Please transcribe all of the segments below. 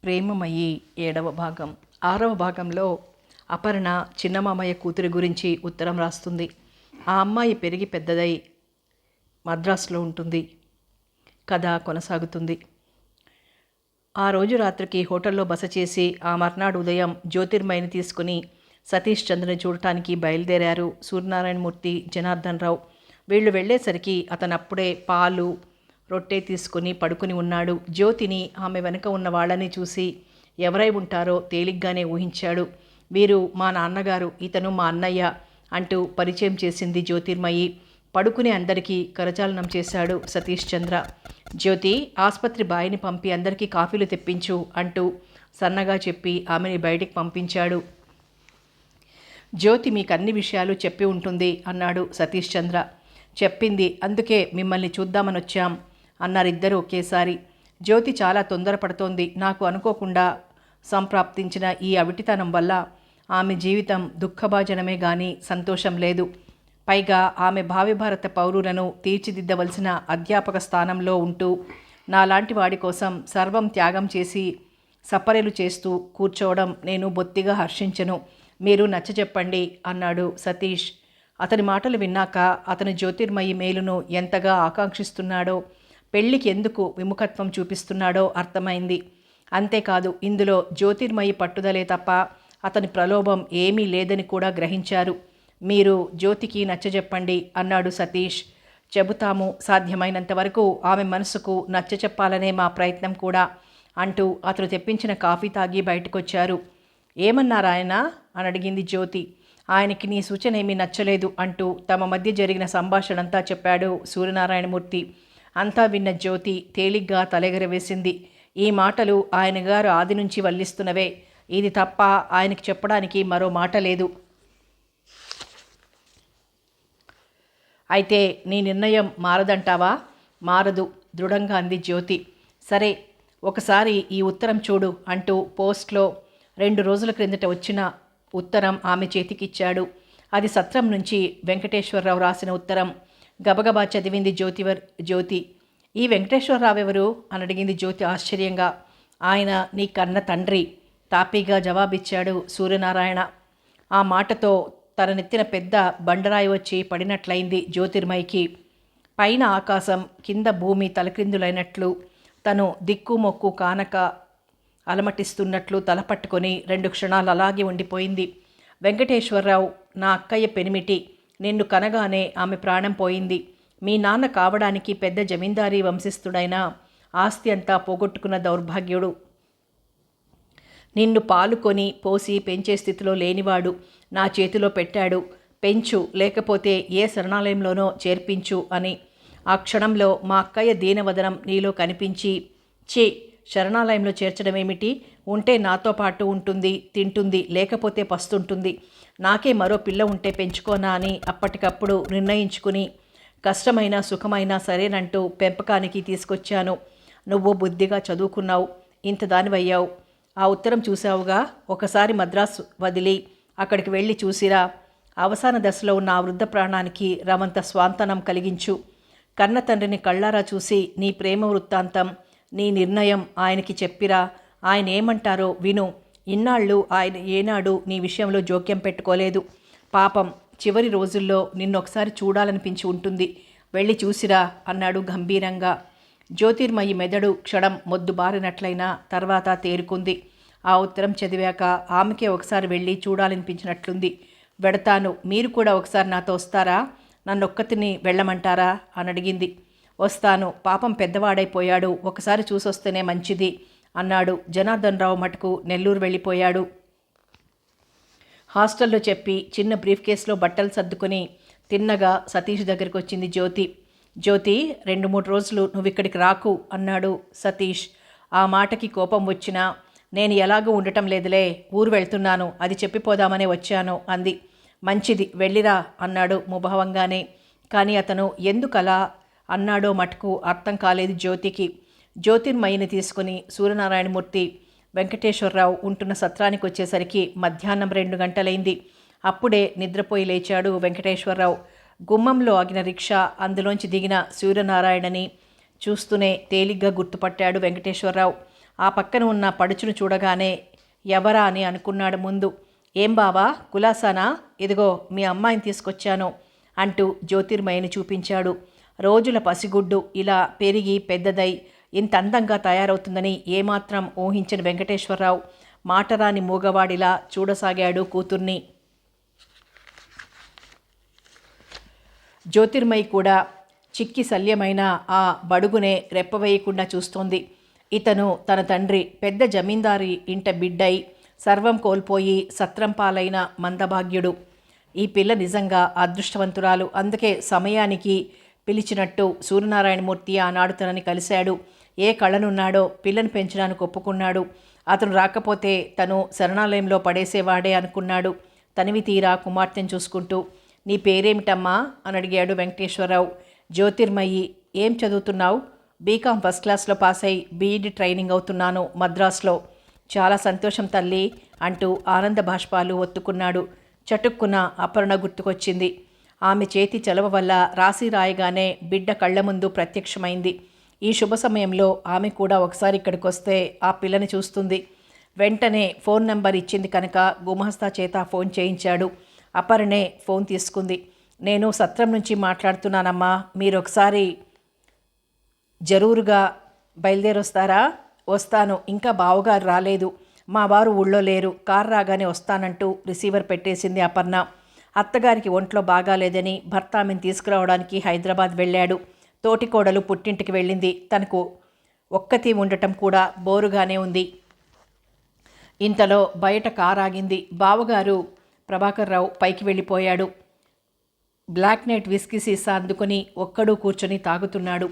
ప్రేమమయి 7వ భాగం. 6వ భాగంలో అపర్ణ చిన్నమామయ్య కూతురి గురించి ఉత్తరం రాస్తుంది. ఆ అమ్మాయి పెరిగి పెద్దదై మద్రాసులో ఉంటుంది. కథ కొనసాగుతుంది. ఆ రోజు రాత్రికి హోటల్లో బస చేసి ఆ మర్నాడు ఉదయం జ్యోతిర్మయిని తీసుకుని సతీష్ చంద్రని చూడటానికి బయలుదేరారు సూర్యనారాయణమూర్తి, జనార్దన్ రావు. వీళ్ళు వెళ్ళేసరికి అతనప్పుడే పాలు రొట్టె తీసుకుని పడుకుని ఉన్నాడు. జ్యోతిని, ఆమె వెనుక ఉన్న వాళ్ళని చూసి ఎవరై ఉంటారో తేలిగ్గానే ఊహించాడు. వీరు మా నాన్నగారు, ఇతను మా అన్నయ్య అంటూ పరిచయం చేసింది జ్యోతిర్మయి. పడుకుని అందరికీ కరచాలనం చేశాడు సతీష్ చంద్ర. జ్యోతి, ఆసుపత్రి బాయిని పంపి అందరికీ కాఫీలు తెప్పించు అంటూ సన్నగా చెప్పి ఆమెని బయటికి పంపించాడు. జ్యోతి మీకు అన్ని విషయాలు చెప్పి ఉంటుంది అన్నాడు సతీష్ చంద్ర. చెప్పింది, అందుకే మిమ్మల్ని చూద్దామని వచ్చాం అన్నారిద్దరూ ఒకేసారి. జ్యోతి చాలా తొందరపడుతోంది. నాకు అనుకోకుండా సంప్రాప్తించిన ఈ అవిటితనం వల్ల ఆమె జీవితం దుఃఖభాజనమే గాని సంతోషం లేదు. పైగా ఆమె భావి భారత పౌరులను తీర్చిదిద్దవలసిన అధ్యాపక స్థానంలో ఉంటూ నాలాంటి వాడి కోసం సర్వం త్యాగం చేసి సపరెలు చేస్తూ కూర్చోవడం నేను బొత్తిగా హర్షించను. మీరు నచ్చజెప్పండి అన్నాడు సతీష్. అతని మాటలు విన్నాక అతను జ్యోతిర్మయి మేలును ఎంతగా ఆకాంక్షిస్తున్నాడో, పెళ్లికి ఎందుకు విముఖత్వం చూపిస్తున్నాడో అర్థమైంది. అంతేకాదు, ఇందులో జ్యోతిర్మయి పట్టుదలే తప్ప అతని ప్రలోభం ఏమీ లేదని కూడా గ్రహించారు. మీరు జ్యోతికి నచ్చజెప్పండి అన్నాడు సతీష్. చెబుతాము, సాధ్యమైనంత వరకు ఆమె మనసుకు నచ్చచెప్పాలనే మా ప్రయత్నం కూడా అంటూ అతను తెప్పించిన కాఫీ తాగి బయటకొచ్చారు. ఏమన్నారాయన అని అడిగింది జ్యోతి. ఆయనకి నీ సూచన ఏమీ నచ్చలేదు అంటూ తమ మధ్య జరిగిన సంభాషణంతా చెప్పాడు సూర్యనారాయణమూర్తి. అంతా విన్న జ్యోతి తేలిగ్గా తలెగరవేసింది. ఈ మాటలు ఆయన గారు ఆది నుంచి వల్లిస్తున్నవే. ఇది తప్ప ఆయనకి చెప్పడానికి మరో మాట లేదు. అయితే నీ నిర్ణయం మారదంటావా? మారదు, దృఢంగా అంది జ్యోతి. సరే, ఒకసారి ఈ ఉత్తరం చూడు అంటూ పోస్ట్లో 2 రోజుల క్రిందట వచ్చిన ఉత్తరం ఆమె చేతికిచ్చాడు. అది సత్రం నుంచి వెంకటేశ్వరరావు రాసిన ఉత్తరం. గబగబా చదివింది జ్యోతి. ఈ వెంకటేశ్వరరావు ఎవరు అని అడిగింది జ్యోతి ఆశ్చర్యంగా. ఆయన నీ కన్న తండ్రి, తాపీగా జవాబిచ్చాడు సూర్యనారాయణ. ఆ మాటతో తన నెత్తిన పెద్ద బండరాయి వచ్చి పడినట్లయింది జ్యోతిర్మయికి. పైన ఆకాశం, కింద భూమి తలక్రిందులైనట్లు, తను దిక్కు మొక్కు కానక అలమటిస్తున్నట్లు తలపట్టుకొని 2 క్షణాలు అలాగే ఉండిపోయింది. వెంకటేశ్వరరావు నా అక్కయ్య పెనిమిటి. నిన్ను కనగానే ఆమె ప్రాణం పోయింది. మీ నాన్న కావడానికి పెద్ద జమీందారీ వంశస్థుడైన ఆస్తి అంతా పోగొట్టుకున్న దౌర్భాగ్యుడు. నిన్ను పాలుకొని పోసి పెంచే స్థితిలో లేనివాడు నా చేతిలో పెట్టాడు. పెంచు, లేకపోతే ఏ శరణాలయంలోనో చేర్పించు అని. ఆ క్షణంలో మా అక్కయ్య దీనవదనం నీలో కనిపించి, ఛీ, శరణాలయంలో చేర్చడమేమిటి? ఉంటే నాతో పాటు ఉంటుంది, తింటుంది, లేకపోతే పస్తుంటుంది. నాకే మరో పిల్ల ఉంటే పెంచుకోనా అని అప్పటికప్పుడు నిర్ణయించుకుని కష్టమైనా సుఖమైనా సరేనంటూ పెంపకానికి తీసుకొచ్చాను. నువ్వు బుద్ధిగా చదువుకున్నావు, ఇంత దానివయ్యావు. ఆ ఉత్తరం చూసావుగా, ఒకసారి మద్రాసు వదిలి అక్కడికి వెళ్ళి చూసిరా. అవసాన దశలో ఉన్న ఆ వృద్ధ ప్రాణానికి రవంత స్వాంతనం కలిగించు. కన్న తండ్రిని కళ్ళారా చూసి నీ ప్రేమ వృత్తాంతం, నీ నిర్ణయం ఆయనకి చెప్పిరా. ఆయన ఏమంటారో విను. ఇన్నాళ్ళు ఆయన ఏనాడు నీ విషయంలో జోక్యం పెట్టుకోలేదు. పాపం, చివరి రోజుల్లో నిన్నొకసారి చూడాలనిపించి ఉంటుంది. వెళ్ళి చూసిరా అన్నాడు గంభీరంగా. జ్యోతిర్మయి మెదడు క్షణం మొద్దుబారినట్లయినా తర్వాత తేరుకుంది. ఆ ఉత్తరం చదివాక ఆమెకే ఒకసారి వెళ్ళి చూడాలనిపించినట్లుంది. వెడతాను, మీరు కూడా ఒకసారి నాతో వస్తారా? నన్నొక్కతిని వెళ్ళమంటారా అని అడిగింది. వస్తాను, పాపం పెద్దవాడైపోయాడు, ఒకసారి చూసొస్తేనే మంచిది అన్నాడు. జనార్దన్ రావు మటుకు నెల్లూరు వెళ్ళిపోయాడు. హాస్టల్లో చెప్పి చిన్న బ్రీఫ్ కేసులో బట్టలు సర్దుకొని తిన్నగా సతీష్ దగ్గరికి వచ్చింది జ్యోతి. 2-3 రోజులు నువ్వు ఇక్కడికి రాకు అన్నాడు సతీష్. ఆ మాటకి కోపం వచ్చినా, నేను ఎలాగూ ఉండటం లేదులే, ఊరు వెళ్తున్నాను, అది చెప్పిపోదామనే వచ్చాను అంది. మంచిది, వెళ్ళిరా అన్నాడు ముభావంగానే. కానీ అతను ఎందుకలా అన్నాడో మటుకు అర్థం కాలేదు జ్యోతికి. జ్యోతిర్మయిని తీసుకుని సూర్యనారాయణమూర్తి వెంకటేశ్వరరావు ఉంటున్న సత్రానికి వచ్చేసరికి మధ్యాహ్నం 2 గంటలైంది. అప్పుడే నిద్రపోయి లేచాడు వెంకటేశ్వరరావు. గుమ్మంలో ఆగిన రిక్షా, అందులోంచి దిగిన సూర్యనారాయణని చూస్తూనే తేలిగ్గా గుర్తుపట్టాడు వెంకటేశ్వరరావు. ఆ పక్కన ఉన్న పడుచును చూడగానే ఎవరా అని అనుకున్నాడు ముందు. ఏం బావా కులాసానా, ఇదిగో మీ అమ్మాయిని తీసుకొచ్చాను అంటూ జ్యోతిర్మయిని చూపించాడు. రోజుల పసిగుడ్డు ఇలా పెరిగి పెద్దదై ఇంత అందంగా తయారవుతుందని ఏమాత్రం ఊహించని వెంకటేశ్వరరావు మాటరాని మూగవాడిలా చూడసాగాడు కూతుర్ని. జ్యోతిర్మయి కూడా చిక్కి శల్యమైన ఆ బడుగునే రెప్పవేయకుండా చూస్తోంది. ఇతను తన తండ్రి పెద్ద జమీందారి ఇంట బిడ్డై సర్వం కోల్పోయి సత్రం పాలైన మందభాగ్యుడు. ఈ పిల్ల నిజంగా అదృష్టవంతురాలు. అందుకే సమయానికి పిలిచినట్టు సూర్యనారాయణమూర్తి ఆనాడు తనని కలిశాడు. ఏ కళనున్నాడో పిల్లను పెంచడానికి ఒప్పుకున్నాడు. అతను రాకపోతే తను శరణాలయంలో పడేసేవాడే అనుకున్నాడు. తనివి తీరా కుమార్తెను చూసుకుంటూ. నీ పేరేమిటమ్మా అని అడిగాడు వెంకటేశ్వరరావు. జ్యోతిర్మయి. ఏం చదువుతున్నావు? బీకాం ఫస్ట్ క్లాస్లో పాస్ అయి బీఈడి ట్రైనింగ్ అవుతున్నాను మద్రాసులో. చాలా సంతోషం తల్లి అంటూ ఆనంద బాష్పాలు ఒత్తుకున్నాడు. చటుక్కున అపర్ణ గుర్తుకొచ్చింది. ఆమె చేతి చలవ వల్ల రాసి రాయగానే బిడ్డ కళ్ళ ముందు ప్రత్యక్షమైంది. ఈ శుభ సమయంలో ఆమె కూడా ఒకసారి ఇక్కడికి వస్తే ఆ పిల్లని చూస్తుంది. వెంటనే ఫోన్ నెంబర్ ఇచ్చింది కనుక గుమస్తా చేత ఫోన్ చేయించాడు. అపర్ణే ఫోన్ తీసుకుంది. నేను సత్రం నుంచి మాట్లాడుతున్నానమ్మా, మీరు ఒకసారి జరూరుగా బయలుదేరొస్తారా? వస్తాను, ఇంకా బావగారు రాలేదు, మా వారు ఊళ్ళో లేరు, కారు రాగానే వస్తానంటూ రిసీవర్ పెట్టేసింది అపర్ణ. అత్తగారికి ఒంట్లో బాగాలేదని భర్త ఆమెను తీసుకురావడానికి హైదరాబాద్ వెళ్ళాడు. తోటికోడలు పుట్టింటికి వెళ్ళింది. తనకు ఒక్కతి ఉండటం కూడా బోరుగానే ఉంది. ఇంతలో బయట కారు ఆగింది. బావగారు ప్రభాకర్రావు పైకి వెళ్ళిపోయాడు. బ్లాక్ నైట్ విస్కీ సీసా అందుకుని ఒక్కడూ కూర్చొని తాగుతున్నాడు.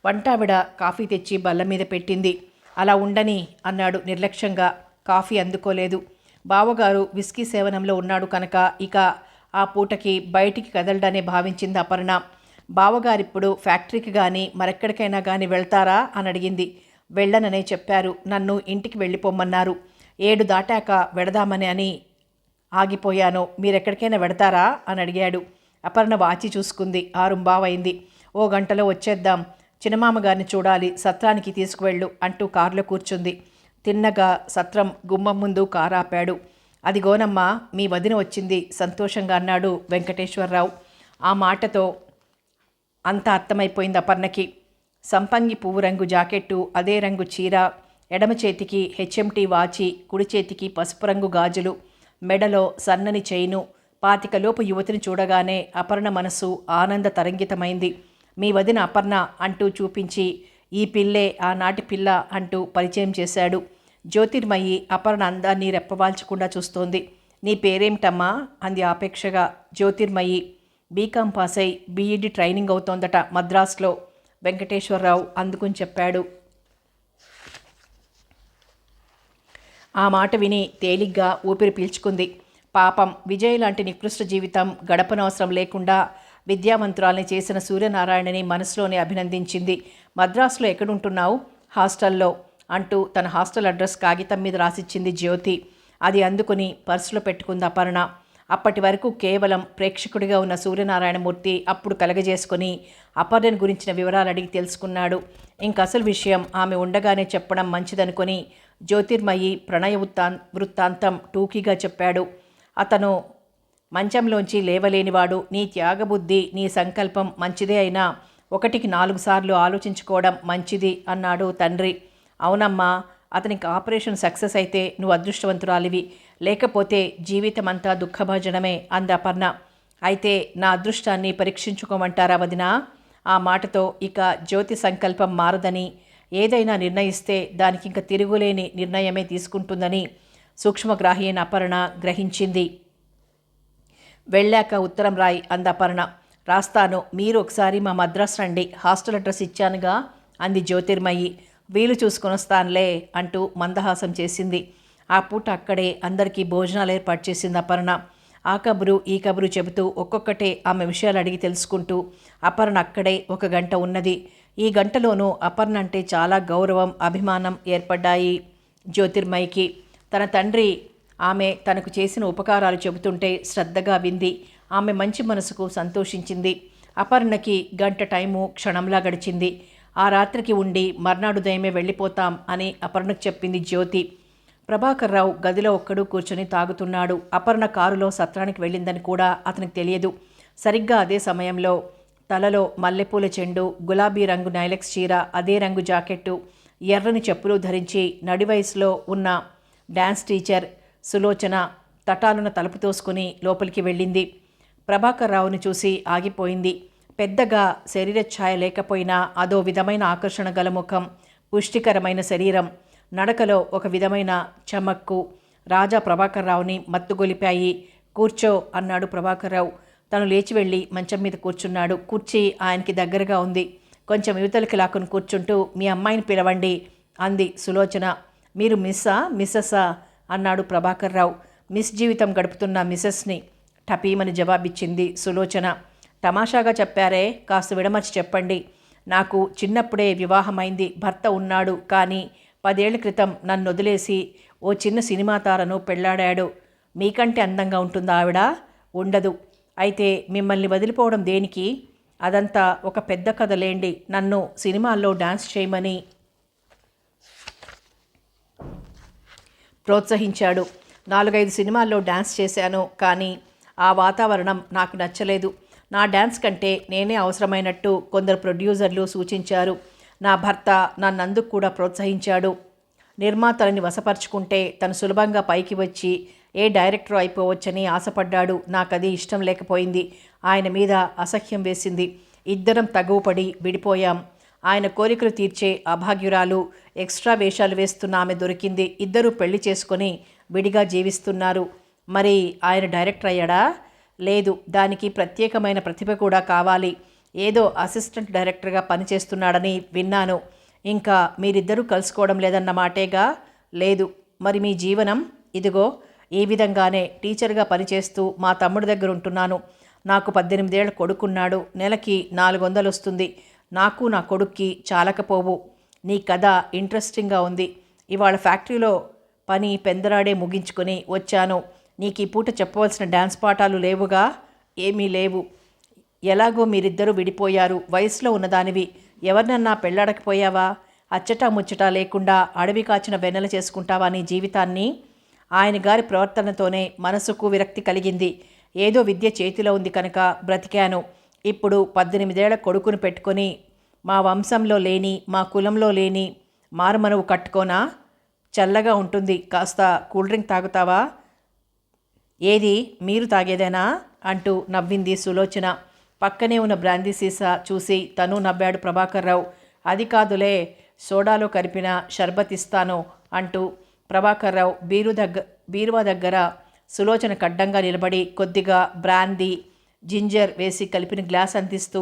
వంటావిడ కాఫీ తెచ్చి బల్ల మీద పెట్టింది. అలా ఉండని అన్నాడు నిర్లక్ష్యంగా. కాఫీ అందుకోలేదు. బావగారు విస్కీ సేవనంలో ఉన్నాడు కనుక ఇక ఆ పూటకి బయటికి కదలడనే భావించింది అపర్ణ. బావగారిప్పుడు ఫ్యాక్టరీకి కానీ మరెక్కడికైనా కానీ వెళ్తారా అని అడిగింది. వెళ్ళననే చెప్పారు. నన్ను ఇంటికి వెళ్ళిపోమన్నారు. 7 దాటాక వెడదామని అని ఆగిపోయాను. మీరెక్కడికైనా వెడతారా అని అడిగాడు. అపర్ణ వాచి చూసుకుంది. 6:15 అయింది. ఓ గంటలో వచ్చేద్దాం. చిన్నమామగారిని చూడాలి, సత్రానికి తీసుకువెళ్ళు అంటూ కారులో కూర్చుంది. తిన్నగా సత్రం గుమ్మం ముందు కారు ఆపాడు. అదిగోనమ్మా మీ వదిన వచ్చింది సంతోషంగా అన్నాడు వెంకటేశ్వరరావు. ఆ మాటతో అంతా అర్థమైపోయింది అపర్ణకి. సంపంగి పువ్వు రంగు జాకెట్టు, అదే రంగు చీర, ఎడమ చేతికి హెచ్ఎంటీ వాచి, కుడి చేతికి పసుపు రంగు గాజులు, మెడలో సన్నని చైను. 25 లోపు యువతిని చూడగానే అపర్ణ మనసు ఆనంద తరంగితమైంది. మీ వదిన అపర్ణ అంటూ చూపించి ఈ పిల్లే ఆనాటి పిల్ల అంటూ పరిచయం చేశాడు. జ్యోతిర్మయి అపర్ణ అందాన్ని రెప్పవాల్చకుండా చూస్తోంది. నీ పేరేమిటమ్మా అంది ఆపేక్షగా. జ్యోతిర్మయి. బీకాం పాస్ అయి బీఈడి ట్రైనింగ్ అవుతోందట మద్రాసులో. వెంకటేశ్వరరావు అందుకుని చెప్పాడు. ఆ మాట విని తేలిగ్గా ఊపిరి పీల్చుకుంది. పాపం విజయ్ లాంటి నికృష్ట జీవితం గడపనవసరం లేకుండా విద్యావంతురాల్ని చేసిన సూర్యనారాయణని మనసులోనే అభినందించింది. మద్రాసులో ఎక్కడుంటున్నావు? హాస్టల్లో అంటూ తన హాస్టల్ అడ్రస్ కాగితం మీద రాసిచ్చింది జ్యోతి. అది అందుకుని పర్సులో పెట్టుకుంది అపర్ణ. అప్పటి వరకు కేవలం ప్రేక్షకుడిగా ఉన్న సూర్యనారాయణమూర్తి అప్పుడు కలగజేసుకుని అపర్ణ గురించిన వివరాలు అడిగి తెలుసుకున్నాడు. ఇంక అసలు విషయం ఆమె ఉండగానే చెప్పడం మంచిదనుకొని జ్యోతిర్మయి ప్రణయ వృత్తాంతం టూకీగా చెప్పాడు. అతను మంచంలోంచి లేవలేనివాడు. నీ త్యాగబుద్ధి, నీ సంకల్పం మంచిదే అయినా 1కి 4 సార్లు ఆలోచించుకోవడం మంచిది అన్నాడు తండ్రి. అవునమ్మా, అతనికి ఆపరేషన్ సక్సెస్ అయితే నువ్వు అదృష్టవంతురాలివి, లేకపోతే జీవితమంతా దుఃఖభాజనమే అంది అపర్ణ. అయితే నా అదృష్టాన్ని పరీక్షించుకోమంటారా వదినా? ఆ మాటతో ఇక జ్యోతి సంకల్పం మారదని, ఏదైనా నిర్ణయిస్తే దానికి ఇంక తిరుగులేని నిర్ణయమే తీసుకుంటుందని సూక్ష్మగ్రాహి అయిన అపర్ణ గ్రహించింది. వెళ్ళాక ఉత్తరం రాయి అంది అపర్ణ. రాస్తాను, మీరు ఒకసారి మా మద్రాసు రండి, హాస్టల్ అడ్రస్ ఇచ్చానుగా అంది జ్యోతిర్మయి. వీలు చూసుకొని వస్తానులే అంటూ మందహాసం చేసింది. ఆ పూట అక్కడే అందరికీ భోజనాలు ఏర్పాటు చేసింది అపర్ణ. ఆ కబురు ఈ కబురు చెబుతూ ఒక్కొక్కటే ఆమె విషయాలు అడిగి తెలుసుకుంటూ అపర్ణ అక్కడే 1 గంట ఉన్నది. ఈ గంటలోనూ అపర్ణ అంటే చాలా గౌరవం, అభిమానం ఏర్పడ్డాయి జ్యోతిర్మయికి. తన తండ్రి ఆమె తనకు చేసిన ఉపకారాలు చెబుతుంటే శ్రద్ధగా వింది. ఆమె మంచి మనసుకు సంతోషించింది. అపర్ణకి గంట టైము క్షణంలా గడిచింది. ఆ రాత్రికి ఉండి మర్నాడు ఉదయమే వెళ్ళిపోతాం అని అపర్ణకు చెప్పింది జ్యోతి. ప్రభాకర్ రావు గదిలో ఒక్కడు కూర్చొని తాగుతున్నాడు. అపర్ణ కారులో సత్రానికి వెళ్ళిందని కూడా అతనికి తెలియదు. సరిగ్గా అదే సమయంలో తలలో మల్లెపూల చెండు, గులాబీ రంగు నైలెక్స్ చీర, అదే రంగు జాకెట్టు, ఎర్రని చెప్పులు ధరించి నడి వయసులో ఉన్న డ్యాన్స్ టీచర్ సులోచన తటాలున తలుపు తోసుకుని లోపలికి వెళ్ళింది. ప్రభాకర్ రావుని చూసి ఆగిపోయింది. పెద్దగా శరీరఛాయ లేకపోయినా అదో విధమైన ఆకర్షణ గల ముఖం, పుష్టికరమైన శరీరం, నడకలో ఒక విధమైన చమక్కు రాజా ప్రభాకర్ రావుని మత్తుగొలిపాయి. కూర్చో అన్నాడు ప్రభాకర్ రావు. తను లేచి వెళ్ళి మంచం మీద కూర్చున్నాడు. కుర్చీ ఆయనకి దగ్గరగా ఉంది. కొంచెం యువతలకి లాక్కుని కూర్చుంటూ మీ అమ్మాయిని పిలవండి అంది సులోచన. మీరు మిస్సెస్సా అన్నాడు ప్రభాకర్ రావు. మిస్ జీవితం గడుపుతున్న మిసెస్ని టపీమని జవాబిచ్చింది సులోచన. తమాషాగా చెప్పారే, కాస్త విడమర్చి చెప్పండి. నాకు చిన్నప్పుడే వివాహమైంది, భర్త ఉన్నాడు. కానీ 10 ఏళ్ల క్రితం నన్ను వదిలేసి ఓ చిన్న సినిమా తారను పెళ్లాడాడు. మీకంటే అందంగా ఉంటుందా ఆవిడ? ఉండదు. అయితే మిమ్మల్ని వదిలిపోవడం దేనికి? అదంతా ఒక పెద్ద కథ లేండి. నన్ను సినిమాల్లో డాన్స్ చేయమని ప్రోత్సహించాడు. 4-5 సినిమాల్లో డాన్స్ చేశాను. కానీ ఆ వాతావరణం నాకు నచ్చలేదు. నా డాన్స్ కంటే నేనే అవసరమైనట్టు కొందరు ప్రొడ్యూసర్లు సూచించారు. నా భర్త నన్నందుకు కూడా ప్రోత్సహించాడు. నిర్మాతలని వశపరుచుకుంటే తను సులభంగా పైకి వచ్చి ఏ డైరెక్టర్ అయిపోవచ్చని ఆశపడ్డాడు. నాకది ఇష్టం లేకపోయింది. ఆయన మీద అసహ్యం వేసింది. ఇద్దరం తగువపడి విడిపోయాం. ఆయన కోరికలు తీర్చే అభాగ్యురాలు, ఎక్స్ట్రా వేషాలు వేస్తున్న ఆమె దొరికింది. ఇద్దరూ పెళ్లి చేసుకొని విడిగా జీవిస్తున్నారు. మరి ఆయన డైరెక్టర్ అయ్యాడా? లేదు. దానికి ప్రత్యేకమైన ప్రతిభ కూడా కావాలి. ఏదో అసిస్టెంట్ డైరెక్టర్గా పనిచేస్తున్నాడని విన్నాను. ఇంకా మీరిద్దరూ కలుసుకోవడం లేదన్న మాటేగా? లేదు. మరి మీ జీవనం? ఇదిగో ఈ విధంగానే టీచర్గా పనిచేస్తూ మా తమ్ముడి దగ్గర ఉంటున్నాను. నాకు 18 ఏళ్ల కొడుకున్నాడు. నెలకి 400 వస్తుంది. నాకు నా కొడుక్కి చాలకపోవు. నీ కథ ఇంట్రెస్టింగ్గా ఉంది. ఇవాళ ఫ్యాక్టరీలో పని పెందరాడే ముగించుకొని వచ్చాను. నీకు ఈ పూట చెప్పవలసిన డ్యాన్స్ పాఠాలు లేవుగా? ఏమీ లేవు. ఎలాగో మీరిద్దరూ విడిపోయారు. వయసులో ఉన్నదానివి. ఎవరినన్నా పెళ్ళాడకపోయావా? అచ్చటా ముచ్చటా లేకుండా అడవి కాచిన వెన్నెల చేసుకుంటావా నీ జీవితాన్ని? ఆయన గారి ప్రవర్తనతోనే మనసుకు విరక్తి కలిగింది. ఏదో విద్య చేతిలో ఉంది కనుక బ్రతికాను. ఇప్పుడు 18 ఏళ్ల కొడుకుని పెట్టుకొని మా వంశంలో లేని, మా కులంలో లేని మారుమనువు కట్టుకోనా? చల్లగా ఉంటుంది. కాస్త కూల్ డ్రింక్ తాగుతావా? ఏది, మీరు తాగేదేనా అంటూ నవ్వింది సులోచన. పక్కనే ఉన్న బ్రాందీ సీసా చూసి తను నవ్వాడు ప్రభాకర్ రావు. అది కాదులే, సోడాలో కలిపిన షర్బత్ ఇస్తాను అంటూ ప్రభాకర్ రావు బీరువా దగ్గర సులోచన కడ్డంగా నిలబడి కొద్దిగా బ్రాందీ, జింజర్ వేసి కలిపిన గ్లాస్ అందిస్తూ,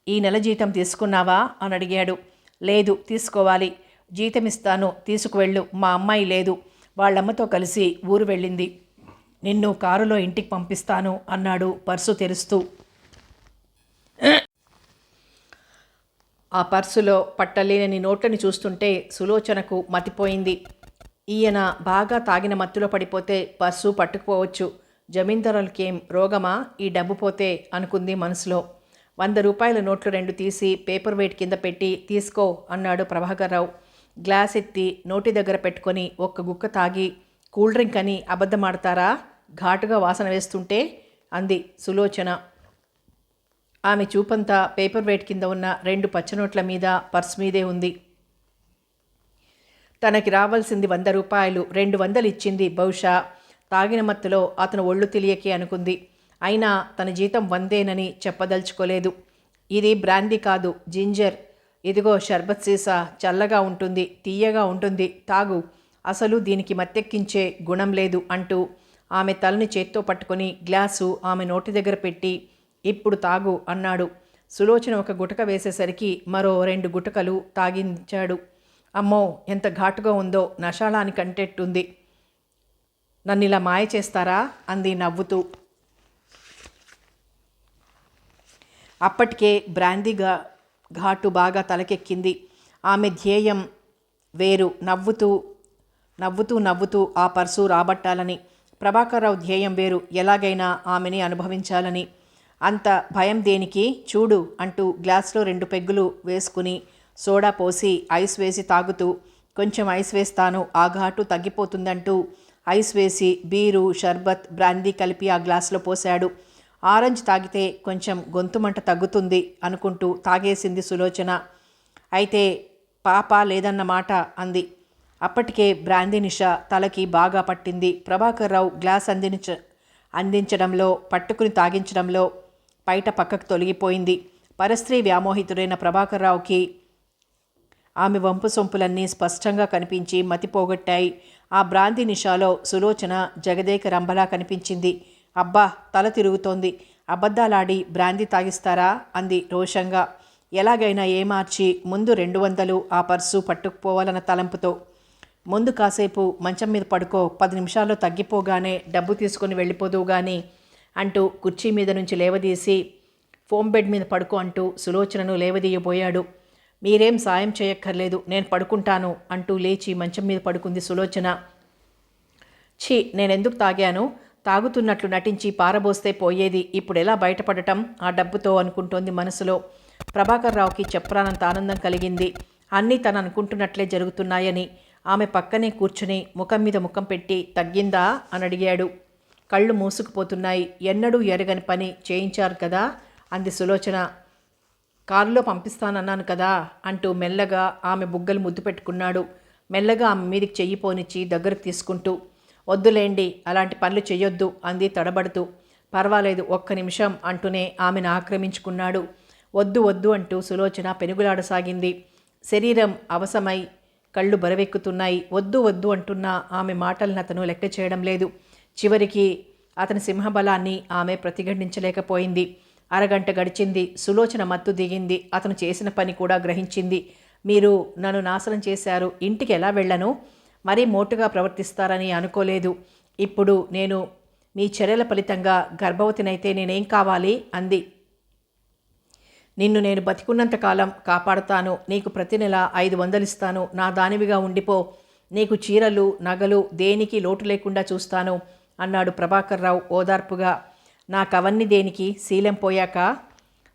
ఈ నెల జీతం తీసుకున్నావా అని అడిగాడు. లేదు, తీసుకోవాలి. జీతం ఇస్తాను, తీసుకువెళ్ళు. మా అమ్మాయి లేదు, వాళ్ళమ్మతో కలిసి ఊరు వెళ్ళింది. నిన్ను కారులో ఇంటికి పంపిస్తాను అన్నాడు పర్సు తెరుస్తూ. ఆ పర్సులో పట్టలేని నోట్లని చూస్తుంటే సులోచనకు మతిపోయింది. ఈయన బాగా తాగిన మత్తులో పడిపోతే పర్సు పట్టుకుపోవచ్చు. జమీందారులకేం రోగమా ఈ డబ్బు పోతే అనుకుంది మనసులో. 100 రూపాయల నోట్లు 2 తీసి పేపర్ వెయిట్ కింద పెట్టి తీసుకో అన్నాడు ప్రభాకర్ రావు. గ్లాస్ ఎత్తి నోటి దగ్గర పెట్టుకొని ఒక్క గుక్క తాగి కూల్ డ్రింక్ అని అబద్ధమాడతారా? ఘాటుగా వాసన వేస్తుంటే అంది సులోచన. ఆమె చూపంతా పేపర్ వెయిట్ కింద ఉన్న 2 పచ్చనోట్ల మీద, పర్స్ మీదే ఉంది. తనకి రావాల్సింది 100 రూపాయలు, 200 ఇచ్చింది. బహుశా తాగిన మత్తులో అతను ఒళ్ళు తెలియకే అనుకుంది. అయినా తన జీతం 100 చెప్పదలుచుకోలేదు. ఇది బ్రాందీ కాదు, జింజర్. ఇదిగో షర్బత్ సీసా, చల్లగా ఉంటుంది, తీయగా ఉంటుంది, తాగు. అసలు దీనికి మత్తెక్కించే గుణం లేదు అంటూ ఆమె తలని చేత్తో పట్టుకొని గ్లాసు ఆమె నోటి దగ్గర పెట్టి, ఇప్పుడు తాగు అన్నాడు. సులోచన ఒక గుటక వేసేసరికి మరో 2 గుటకలు తాగించాడు. అమ్మో, ఎంత ఘాటుగా ఉందో, నషాళానికి అంటేట్టుంది. నన్నిలా మాయ చేస్తారా అంది నవ్వుతూ. అప్పటికే బ్రాందీగా ఘాటు బాగా తలకెక్కింది. ఆమె ధ్యేయం వేరు. నవ్వుతూ ఆ పర్సు రాబట్టాలని. ప్రభాకర్రావు ధ్యేయం వేరు. ఎలాగైనా ఆమెని అనుభవించాలని. అంత భయం దేనికి? చూడు అంటూ గ్లాస్లో 2 పెగ్గులు వేసుకుని సోడా పోసి ఐస్ వేసి తాగుతూ, కొంచెం ఐస్ వేస్తాను, ఆ ఘాటు తగ్గిపోతుందంటూ ఐస్ వేసి బీరు, షర్బత్, బ్రాందీ కలిపి ఆ గ్లాసులో పోశాడు. ఆరెంజ్ తాగితే కొంచెం గొంతుమంట తగ్గుతుంది అనుకుంటూ తాగేసింది సులోచన. అయితే పాప లేదన్నమాట అంది. అప్పటికే బ్రాందీ నిష తలకి బాగా పట్టింది. ప్రభాకర్రావు గ్లాస్ అందించడంలో, పట్టుకుని తాగించడంలో పైట పక్కకు తొలగిపోయింది. పరస్త్రీ వ్యామోహితుడైన ప్రభాకర్రావుకి ఆమె వంపు సొంపులన్నీ స్పష్టంగా కనిపించి మతిపోగొట్టాయి. ఆ బ్రాందీ నిషాలో సులోచన జగదేక రంభలా కనిపించింది. అబ్బా, తల తిరుగుతోంది. అబద్ధాలాడి బ్రాందీ తాగిస్తారా అంది రోషంగా. ఎలాగైనా ఏమార్చి ముందు 200 ఆ పర్సు పట్టుకుపోవాలన్న తలంపుతో. ముందు కాసేపు మంచం మీద పడుకో, 10 నిమిషాల్లో తగ్గిపోగానే డబ్బు తీసుకుని వెళ్ళిపోదువు గాని అంటూ కుర్చీ మీద నుంచి లేవదీసి ఫోమ్ బెడ్ మీద పడుకో అంటూ సులోచనను లేవదీయబోయాడు. మీరేం సాయం చేయక్కర్లేదు, నేను పడుకుంటాను అంటూ లేచి మంచం మీద పడుకుంది సులోచన. ఛీ, నేనెందుకు తాగాను? తాగుతున్నట్లు నటించి పారబోస్తే పోయేది. ఇప్పుడు ఎలా బయటపడటం ఆ డబ్బుతో అనుకుంటోంది మనసులో. ప్రభాకర్రావుకి చెప్పరానంత ఆనందం కలిగింది. అన్నీ తను అనుకుంటున్నట్లే జరుగుతున్నాయని. ఆమె పక్కనే కూర్చుని ముఖం మీద ముఖం పెట్టి తగ్గిందా అని అడిగాడు. కళ్ళు మూసుకుపోతున్నాయి. ఎన్నడూ ఎరగని పని చేయించారు కదా అంది సులోచన. కారులో పంపిస్తానన్నాను కదా అంటూ మెల్లగా ఆమె బుగ్గలు ముద్దు పెట్టుకున్నాడు. మెల్లగా ఆమె మీదికి చెయ్యి పోనిచ్చి దగ్గరకు తీసుకుంటూ, వద్దులేండి, అలాంటి పనులు చెయ్యొద్దు అంది తడబడుతూ. పర్వాలేదు, ఒక్క నిమిషం అంటూనే ఆమెను ఆక్రమించుకున్నాడు. వద్దు వద్దు అంటూ సులోచన పెనుగులాడసాగింది. శరీరం అవసమై కళ్ళు బరవెక్కుతున్నాయి. వద్దు వద్దు అంటున్న ఆమె మాటలను అతను లెక్క చేయడం లేదు. చివరికి అతని సింహబలాన్ని ఆమె ప్రతిఘటించలేకపోయింది. అరగంట గడిచింది. సులోచన మత్తు దిగింది. అతను చేసిన పని కూడా గ్రహించింది. మీరు నన్ను నాశనం చేశారు, ఇంటికి ఎలా వెళ్ళను? మరీ మోటుగా ప్రవర్తిస్తారని అనుకోలేదు. ఇప్పుడు నేను మీ చర్యల ఫలితంగా గర్భవతినైతే నేనేం కావాలి అంది. నిన్ను నేను బతికున్నంతకాలం కాపాడుతాను. నీకు ప్రతి నెల 500 ఇస్తాను. నా దానివిగా ఉండిపో. నీకు చీరలు, నగలు దేనికి లోటు లేకుండా చూస్తాను అన్నాడు ప్రభాకర్రావు ఓదార్పుగా. నాకవన్నీ దేనికి? శీలం పోయాక?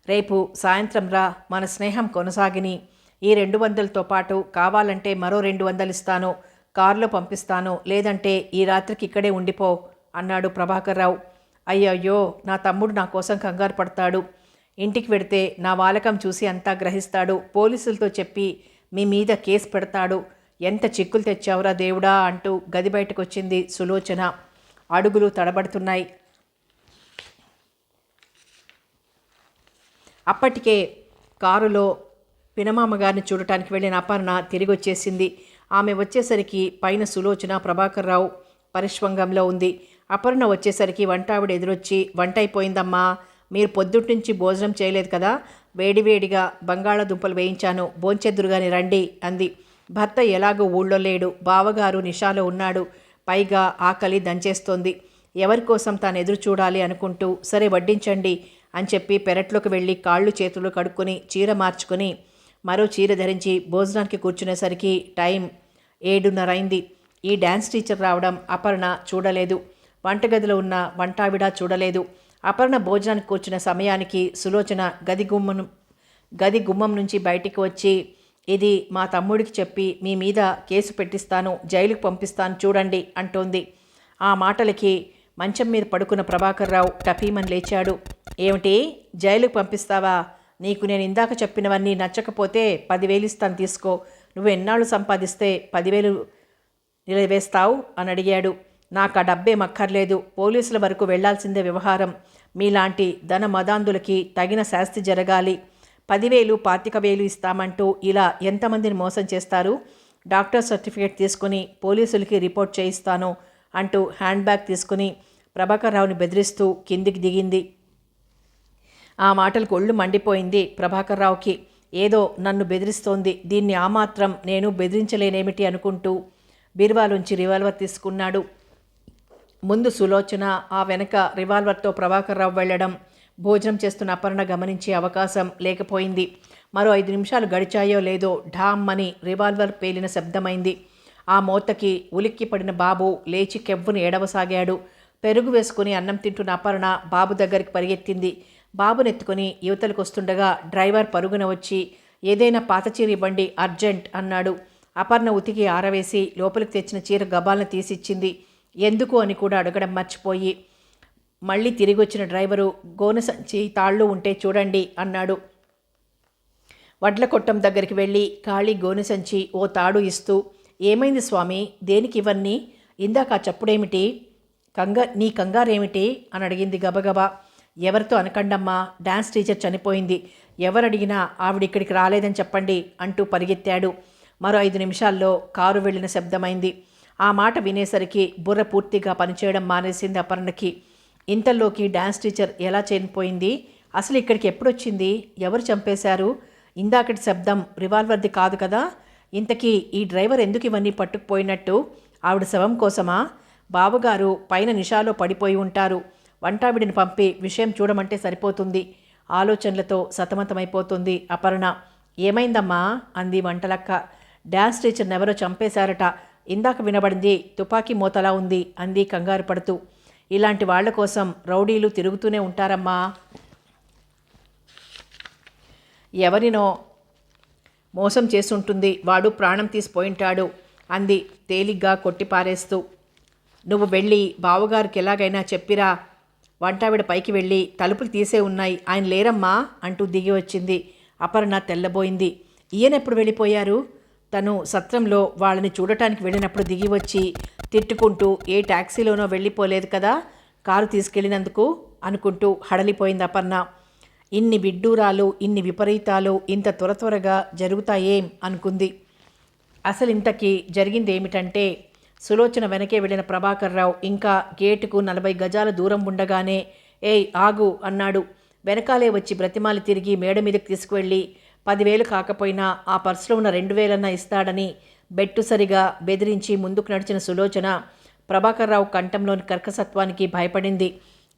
రేపు సాయంత్రం రా, మన స్నేహం కొనసాగిని. ఈ 200తో పాటు కావాలంటే మరో 200 ఇస్తాను. కారులో పంపిస్తాను, లేదంటే ఈ రాత్రికి ఇక్కడే ఉండిపో అన్నాడు ప్రభాకర్రావు. అయ్యయ్యో, నా తమ్ముడు నా కోసం కంగారు పడతాడు. ఇంటికి వెడితే నా వాలకం చూసి అంతా గ్రహిస్తాడు. పోలీసులతో చెప్పి మీ మీద కేసు పెడతాడు. ఎంత చిక్కులు తెచ్చావురా దేవుడా అంటూ గది బయటకు వచ్చింది సులోచన. అడుగులు తడబడుతున్నాయి. అప్పటికే కారులో పినమామగారిని చూడటానికి వెళ్ళిన అపర్ణ తిరిగి వచ్చేసింది. ఆమె వచ్చేసరికి పైన సులోచన, ప్రభాకర్రావు పరిష్వంగంలో ఉంది. అపర్ణ వచ్చేసరికి వంటావిడ ఎదురొచ్చి, వంట అయిపోయిందమ్మా, మీరు పొద్దుట్నుంచి భోజనం చేయలేదు కదా, వేడివేడిగా బంగాళాదుంపలు వేయించాను, భోంచెద్దురుగాని రండి అంది. భర్త ఎలాగో ఊళ్ళో లేడు, బావగారు నిషాలో ఉన్నాడు. పైగా ఆకలి దంచేస్తోంది. ఎవరికోసం తాను ఎదురు చూడాలి అనుకుంటూ, సరే వడ్డించండి అని చెప్పి పెరట్లోకి వెళ్ళి కాళ్ళు చేతులు కడుక్కొని చీర మార్చుకొని మరో చీర ధరించి భోజనానికి కూర్చునేసరికి టైం 7:30 అయింది. ఈ డ్యాన్స్ టీచర్ రావడం అపర్ణ చూడలేదు. వంటగదిలో ఉన్న వంటావిడ చూడలేదు. అపర్ణ భోజనానికి కూర్చున్న సమయానికి సులోచన గది గుమ్మం నుంచి బయటికి వచ్చి, ఇది మా తమ్ముడికి చెప్పి మీ మీద కేసు పెట్టిస్తాను, జైలుకు పంపిస్తాను చూడండి అంటోంది. ఆ మాటలకి మంచం మీద పడుకున్న ప్రభాకర్రావు టపీమని లేచాడు. ఏమిటి, జైలుకు పంపిస్తావా? నీకు నేను ఇందాక చెప్పినవన్నీ నచ్చకపోతే 10,000 ఇస్తాను, తీసుకో. నువ్వు ఎన్నాళ్ళు సంపాదిస్తే 10,000 నిలవేస్తావు అని అడిగాడు. నాకు ఆ డబ్బే మక్కర్లేదు. పోలీసుల వరకు వెళ్లాల్సిందే వ్యవహారం. మీలాంటి ధన మదాంధులకి తగిన శాస్తి జరగాలి. 10,000, 25,000 ఇస్తామంటూ ఇలా ఎంతమందిని మోసం చేస్తారు? డాక్టర్ సర్టిఫికేట్ తీసుకుని పోలీసులకి రిపోర్ట్ చేయిస్తాను అంటూ హ్యాండ్ బ్యాగ్ తీసుకుని ప్రభాకర్రావుని బెదిరిస్తూ కిందికి దిగింది. ఆ మాటలకు ఒళ్ళు మండిపోయింది ప్రభాకర్రావుకి. ఏదో నన్ను బెదిరిస్తోంది, దీన్ని ఆ మాత్రం నేను బెదిరించలేనేమిటి అనుకుంటూ బీరువాలోంచి రివాల్వర్ తీసుకున్నాడు. ముందు సులోచన, ఆ వెనక రివాల్వర్తో ప్రభాకర్రావు వెళ్ళడం భోజనం చేస్తున్న అపర్ణ గమనించే అవకాశం లేకపోయింది. మరో 5 నిమిషాలు గడిచాయో లేదో ఢామ్ అని రివాల్వర్ పేలిన శబ్దమైంది. ఆ మోతకి ఉలిక్కి పడిన బాబు లేచి కెవ్వును ఏడవసాగాడు. పెరుగు వేసుకుని అన్నం తింటున్న అపర్ణ బాబు దగ్గరికి పరిగెత్తింది. బాబునెత్తుకుని యువతలకు వస్తుండగా డ్రైవర్ పరుగున వచ్చి, ఏదైనా పాత చీర ఇవ్వండి, అర్జెంట్ అన్నాడు. అపర్ణ ఉతికి ఆరవేసి లోపలికి తెచ్చిన చీర గబాలను తీసిచ్చింది. ఎందుకు అని కూడా అడగడం మర్చిపోయి. మళ్ళీ తిరిగి వచ్చిన డ్రైవరు గోనె సంచి తాళ్ళు ఉంటే చూడండి అన్నాడు. వడ్ల కొట్టం దగ్గరికి వెళ్ళి ఖాళీ గోనె సంచి ఓ తాడు ఇస్తూ, ఏమైంది స్వామి, దేనికి ఇవన్నీ? ఇందాక ఆ చప్పుడేమిటి? నీ కంగారేమిటి అని అడిగింది గబగబా. ఎవరితో అనకండమ్మా, డాన్స్ టీచర్ చనిపోయింది. ఎవరడిగినా ఆవిడిక్కడికి రాలేదని చెప్పండి అంటూ పరిగెత్తాడు. మరో 5 నిమిషాల్లో కారు వెళ్ళిన శబ్దమైంది. ఆ మాట వినేసరికి బుర్ర పూర్తిగా పనిచేయడం మానేసింది అపర్ణకి. ఇంతలోకి డాన్స్ టీచర్ ఎలా చనిపోయింది? అసలు ఇక్కడికి ఎప్పుడొచ్చింది? ఎవరు చంపేశారు? ఇందాకటి శబ్దం రివాల్వర్ది కాదు కదా? ఇంతకీ ఈ డ్రైవర్ ఎందుకు ఇవన్నీ పట్టుకుపోయినట్టు? ఆవిడ శవం కోసమా? బావగారు పైన నిషాలో పడిపోయి ఉంటారు. వంటావిడిని పంపి విషయం చూడమంటే సరిపోతుంది. ఆలోచనలతో సతమతమైపోతుంది అపర్ణ. ఏమైందమ్మా అంది వంటలక్క. డాన్స్ టీచర్ని ఎవరో చంపేశారట. ఇందాక వినబడింది తుపాకీ మోతలా ఉంది అంది కంగారు పడుతూ. ఇలాంటి వాళ్ల కోసం రౌడీలు తిరుగుతూనే ఉంటారమ్మా. ఎవరినో మోసం చేసుంటుంది. వాడు ప్రాణం తీసిపోయింటాడు అంది తేలిగ్గా కొట్టిపారేస్తూ. నువ్వు వెళ్ళి బావగారికి ఎలాగైనా చెప్పిరా. వంటావిడ పైకి వెళ్ళి తలుపులు తీసే ఉన్నాయి, ఆయన లేరమ్మా అంటూ దిగి వచ్చింది. అపర్ణ తెల్లబోయింది. ఈయనెప్పుడు వెళ్ళిపోయారు? తను సత్రంలో వాళ్ళని చూడటానికి వెళ్ళినప్పుడు దిగి వచ్చి తిట్టుకుంటూ ఏ ట్యాక్సీలోనో వెళ్ళిపోలేదు కదా కారు తీసుకెళ్ళినందుకు అనుకుంటూ హడలిపోయింది అపర్ణ. ఇన్ని విడ్డూరాలు, ఇన్ని విపరీతాలు ఇంత త్వరగా జరుగుతాయేం అనుకుంది. అసలు ఇంతకీ జరిగింది ఏమిటంటే, సులోచన వెనకే వెళ్ళిన ప్రభాకర్రావు ఇంకా గేటుకు 40 గజాల దూరం ఉండగానే ఏయ్ ఆగు అన్నాడు. వెనకాలే వచ్చి బ్రతిమాలి తిరిగి మేడ మీదకి తీసుకువెళ్ళి 10,000 కాకపోయినా ఆ పర్సులో ఉన్న 2,000 ఇస్తాడని బెట్టుసరిగా బెదిరించి ముందుకు నడిచిన సులోచన ప్రభాకర్రావు కంఠంలోని కర్కసత్వానికి భయపడింది.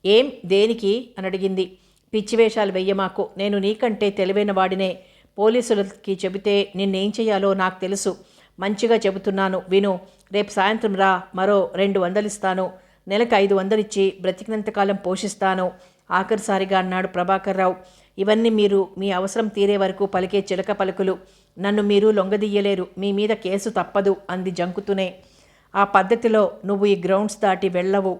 ఏం, దేనికి అని అడిగింది. పిచ్చివేషాలు వెయ్యమాకు, నేను నీకంటే తెలివైన వాడినే. పోలీసులకి చెబితే నిన్నేం చెయ్యాలో నాకు తెలుసు. మంచిగా చెబుతున్నాను విను. రేపు సాయంత్రం రా, మరో 200 ఇస్తాను. నెలకు 500 ఇచ్చి బ్రతికినంతకాలం పోషిస్తాను ఆఖరిసారిగా అన్నాడు ప్రభాకర్రావు. ఇవన్నీ మీరు మీ అవసరం తీరే వరకు పలికే చిలక పలుకులు. నన్ను మీరు లొంగదీయలేరు. మీ మీద కేసు తప్పదు అంది జంకుతూనే. ఆ పద్ధతిలో నువ్వు ఈ గ్రౌండ్స్ దాటి వెళ్ళవు.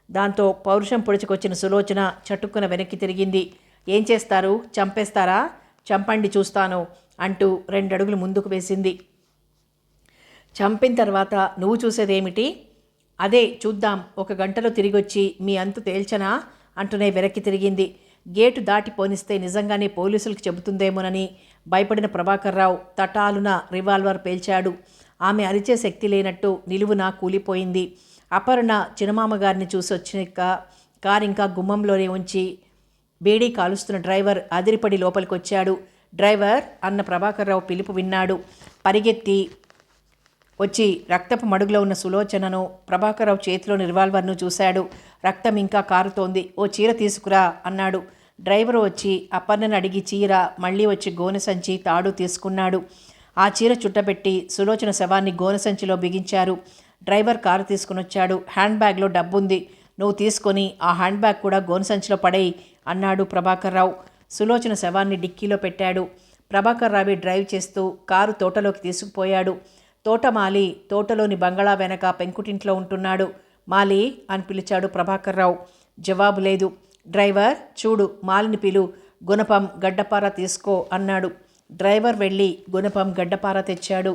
దాంతో పౌరుషం పొడుచుకొచ్చిన సులోచన చటుక్కున వెనక్కి తిరిగింది. ఏం చేస్తారు? చంపేస్తారా? చంపండి చూస్తాను అంటూ 2 అడుగులు ముందుకు వేసింది. చంపిన తర్వాత నువ్వు చూసేదేమిటి? అదే చూద్దాం. 1 గంటలో తిరిగొచ్చి మీ అంతు తేల్చనా అంటూనే వెనక్కి తిరిగింది. గేటు దాటి పోనిస్తే నిజంగానే పోలీసులకు చెబుతుందేమోనని భయపడిన ప్రభాకర్రావు తటాలున రివాల్వర్ పేల్చాడు. ఆమె అరిచే శక్తి లేనట్టు నిలువున కూలిపోయింది. అపర్ణ చిన్నమామగారిని చూసి వచ్చినాక కారు ఇంకా గుమ్మంలోనే ఉంచి బీడీ కాలుస్తున్న డ్రైవర్ అదిరిపడి లోపలికొచ్చాడు. డ్రైవర్ అన్న ప్రభాకర్రావు పిలుపు విన్నాడు. పరిగెత్తి వచ్చి రక్తపు మడుగులో ఉన్న సులోచనను, ప్రభాకర్రావు చేతిలోని రివాల్వర్ను చూశాడు. రక్తం ఇంకా కారుతోంది. ఓ చీర తీసుకురా అన్నాడు. డ్రైవర్ వచ్చి అపర్ణను అడిగి చీర, మళ్ళీ వచ్చి గోనె సంచి తాడు తీసుకున్నాడు. ఆ చీర చుట్టబెట్టి సులోచన శవాన్ని గోనె సంచిలో బిగించారు. డ్రైవర్ కారు తీసుకుని వచ్చాడు. హ్యాండ్ బ్యాగ్లో డబ్బుంది, నువ్వు తీసుకొని ఆ హ్యాండ్ బ్యాగ్ కూడా గోనె సంచిలో పడేయి అన్నాడు ప్రభాకర్రావు. సులోచన శవాన్ని డిక్కీలో పెట్టాడు. ప్రభాకర్రావు డ్రైవ్ చేస్తూ కారు తోటలోకి తీసుకుపోయాడు. తోటమాలి తోటలోని బంగళా వెనక పెంకుటింట్లో ఉంటున్నాడు. మాలి అని పిలిచాడు ప్రభాకర్రావు. జవాబు లేదు. డ్రైవర్ చూడు, మాలిని పిలు, గుణపం గడ్డపార తీసుకో అన్నాడు. డ్రైవర్ వెళ్ళి గుణపం గడ్డపార తెచ్చాడు.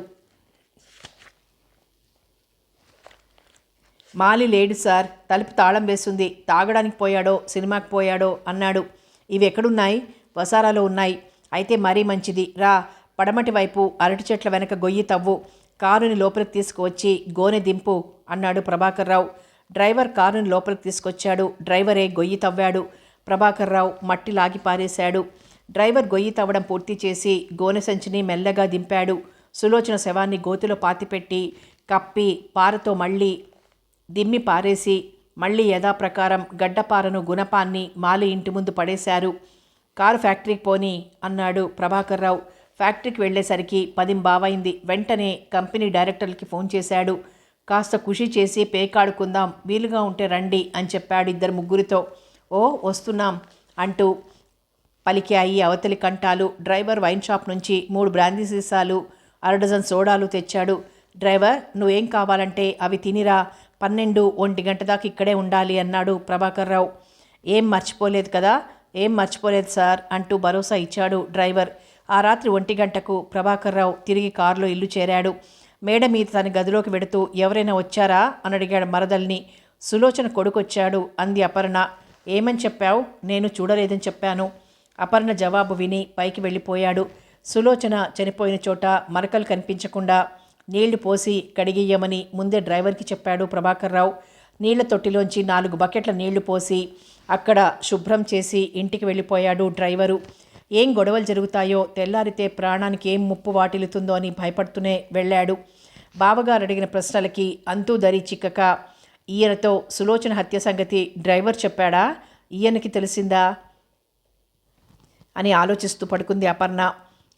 మాలి లేడు సార్, తలుపు తాళం వేస్తుంది. తాగడానికి పోయాడో సినిమాకి పోయాడో అన్నాడు. ఇవి ఎక్కడున్నాయి? వసారాలో ఉన్నాయి. అయితే మరీ మంచిది రా. పడమటి వైపు అరటి చెట్ల వెనక గొయ్యి తవ్వు. కారుని లోపలికి తీసుకువచ్చి గోనె దింపు అన్నాడు ప్రభాకర్రావు. డ్రైవర్ కారుని లోపలికి తీసుకొచ్చాడు. డ్రైవరే గొయ్యి తవ్వాడు. ప్రభాకర్రావు మట్టి లాగి పారేశాడు. డ్రైవర్ గొయ్యి తవ్వడం పూర్తి చేసి గోనె సంచిని మెల్లగా దింపాడు. సులోచన శవాన్ని గోతిలో పాతిపెట్టి కప్పి పారతో మళ్ళీ దిమ్మి పారేసి మళ్ళీ యథాప్రకారం గడ్డపారను గుణపాన్ని మాలి ఇంటి ముందు పడేశారు. కారు ఫ్యాక్టరీకి పోని అన్నాడు ప్రభాకర్రావు. ఫ్యాక్టరీకి వెళ్లేసరికి 10:15 వెంటనే కంపెనీ డైరెక్టర్లకి ఫోన్ చేశాడు. కాస్త ఖుషి చేసి పేకాడుకుందాం, వీలుగా ఉంటే రండి అని చెప్పాడు 2-3 ఓ వస్తున్నాం అంటూ పలికాయి అవతలి కంఠాలు. డ్రైవర్ వైన్ షాప్ నుంచి 3 బ్రాందీ సీసాలు, 1 డజన్ సోడాలు తెచ్చాడు. డ్రైవర్, నువ్వేం కావాలంటే అవి తినిరా, 12-1 గంట దాకా ఇక్కడే ఉండాలి అన్నాడు ప్రభాకర్రావు. ఏం మర్చిపోలేదు కదా? ఏం మర్చిపోలేదు సార్ అంటూ భరోసా ఇచ్చాడు డ్రైవర్. ఆ రాత్రి 1 గంటకు ప్రభాకర్రావు తిరిగి కారులో ఇల్లు చేరాడు. మేడ మీద తన గదిలోకి వెడుతూ ఎవరైనా వచ్చారా అని అడిగాడు మరదల్ని. సులోచన కొడుకొచ్చాడు అంది అపర్ణ. ఏమని చెప్పావు? నేను చూడలేదని చెప్పాను. అపర్ణ జవాబు విని పైకి వెళ్ళిపోయాడు. సులోచన చనిపోయిన చోట మరకలు కనిపించకుండా నీళ్లు పోసి కడిగియ్యమని ముందే డ్రైవర్కి చెప్పాడు ప్రభాకర్రావు. నీళ్ల తొట్టిలోంచి 4 బకెట్ల నీళ్లు పోసి అక్కడ శుభ్రం చేసి ఇంటికి వెళ్ళిపోయాడు డ్రైవరు. ఏం గొడవలు జరుగుతాయో, తెల్లారితే ప్రాణానికి ఏం ముప్పు వాటిల్లుతుందో అని భయపడుతూనే వెళ్ళాడు. బావగారు అడిగిన ప్రశ్నలకి అంతూ దరి చిక్కక ఈయనతో సులోచన హత్య సంగతి డ్రైవర్ చెప్పాడా, ఈయనకి తెలిసిందా అని ఆలోచిస్తూ పడుకుంది అపర్ణ.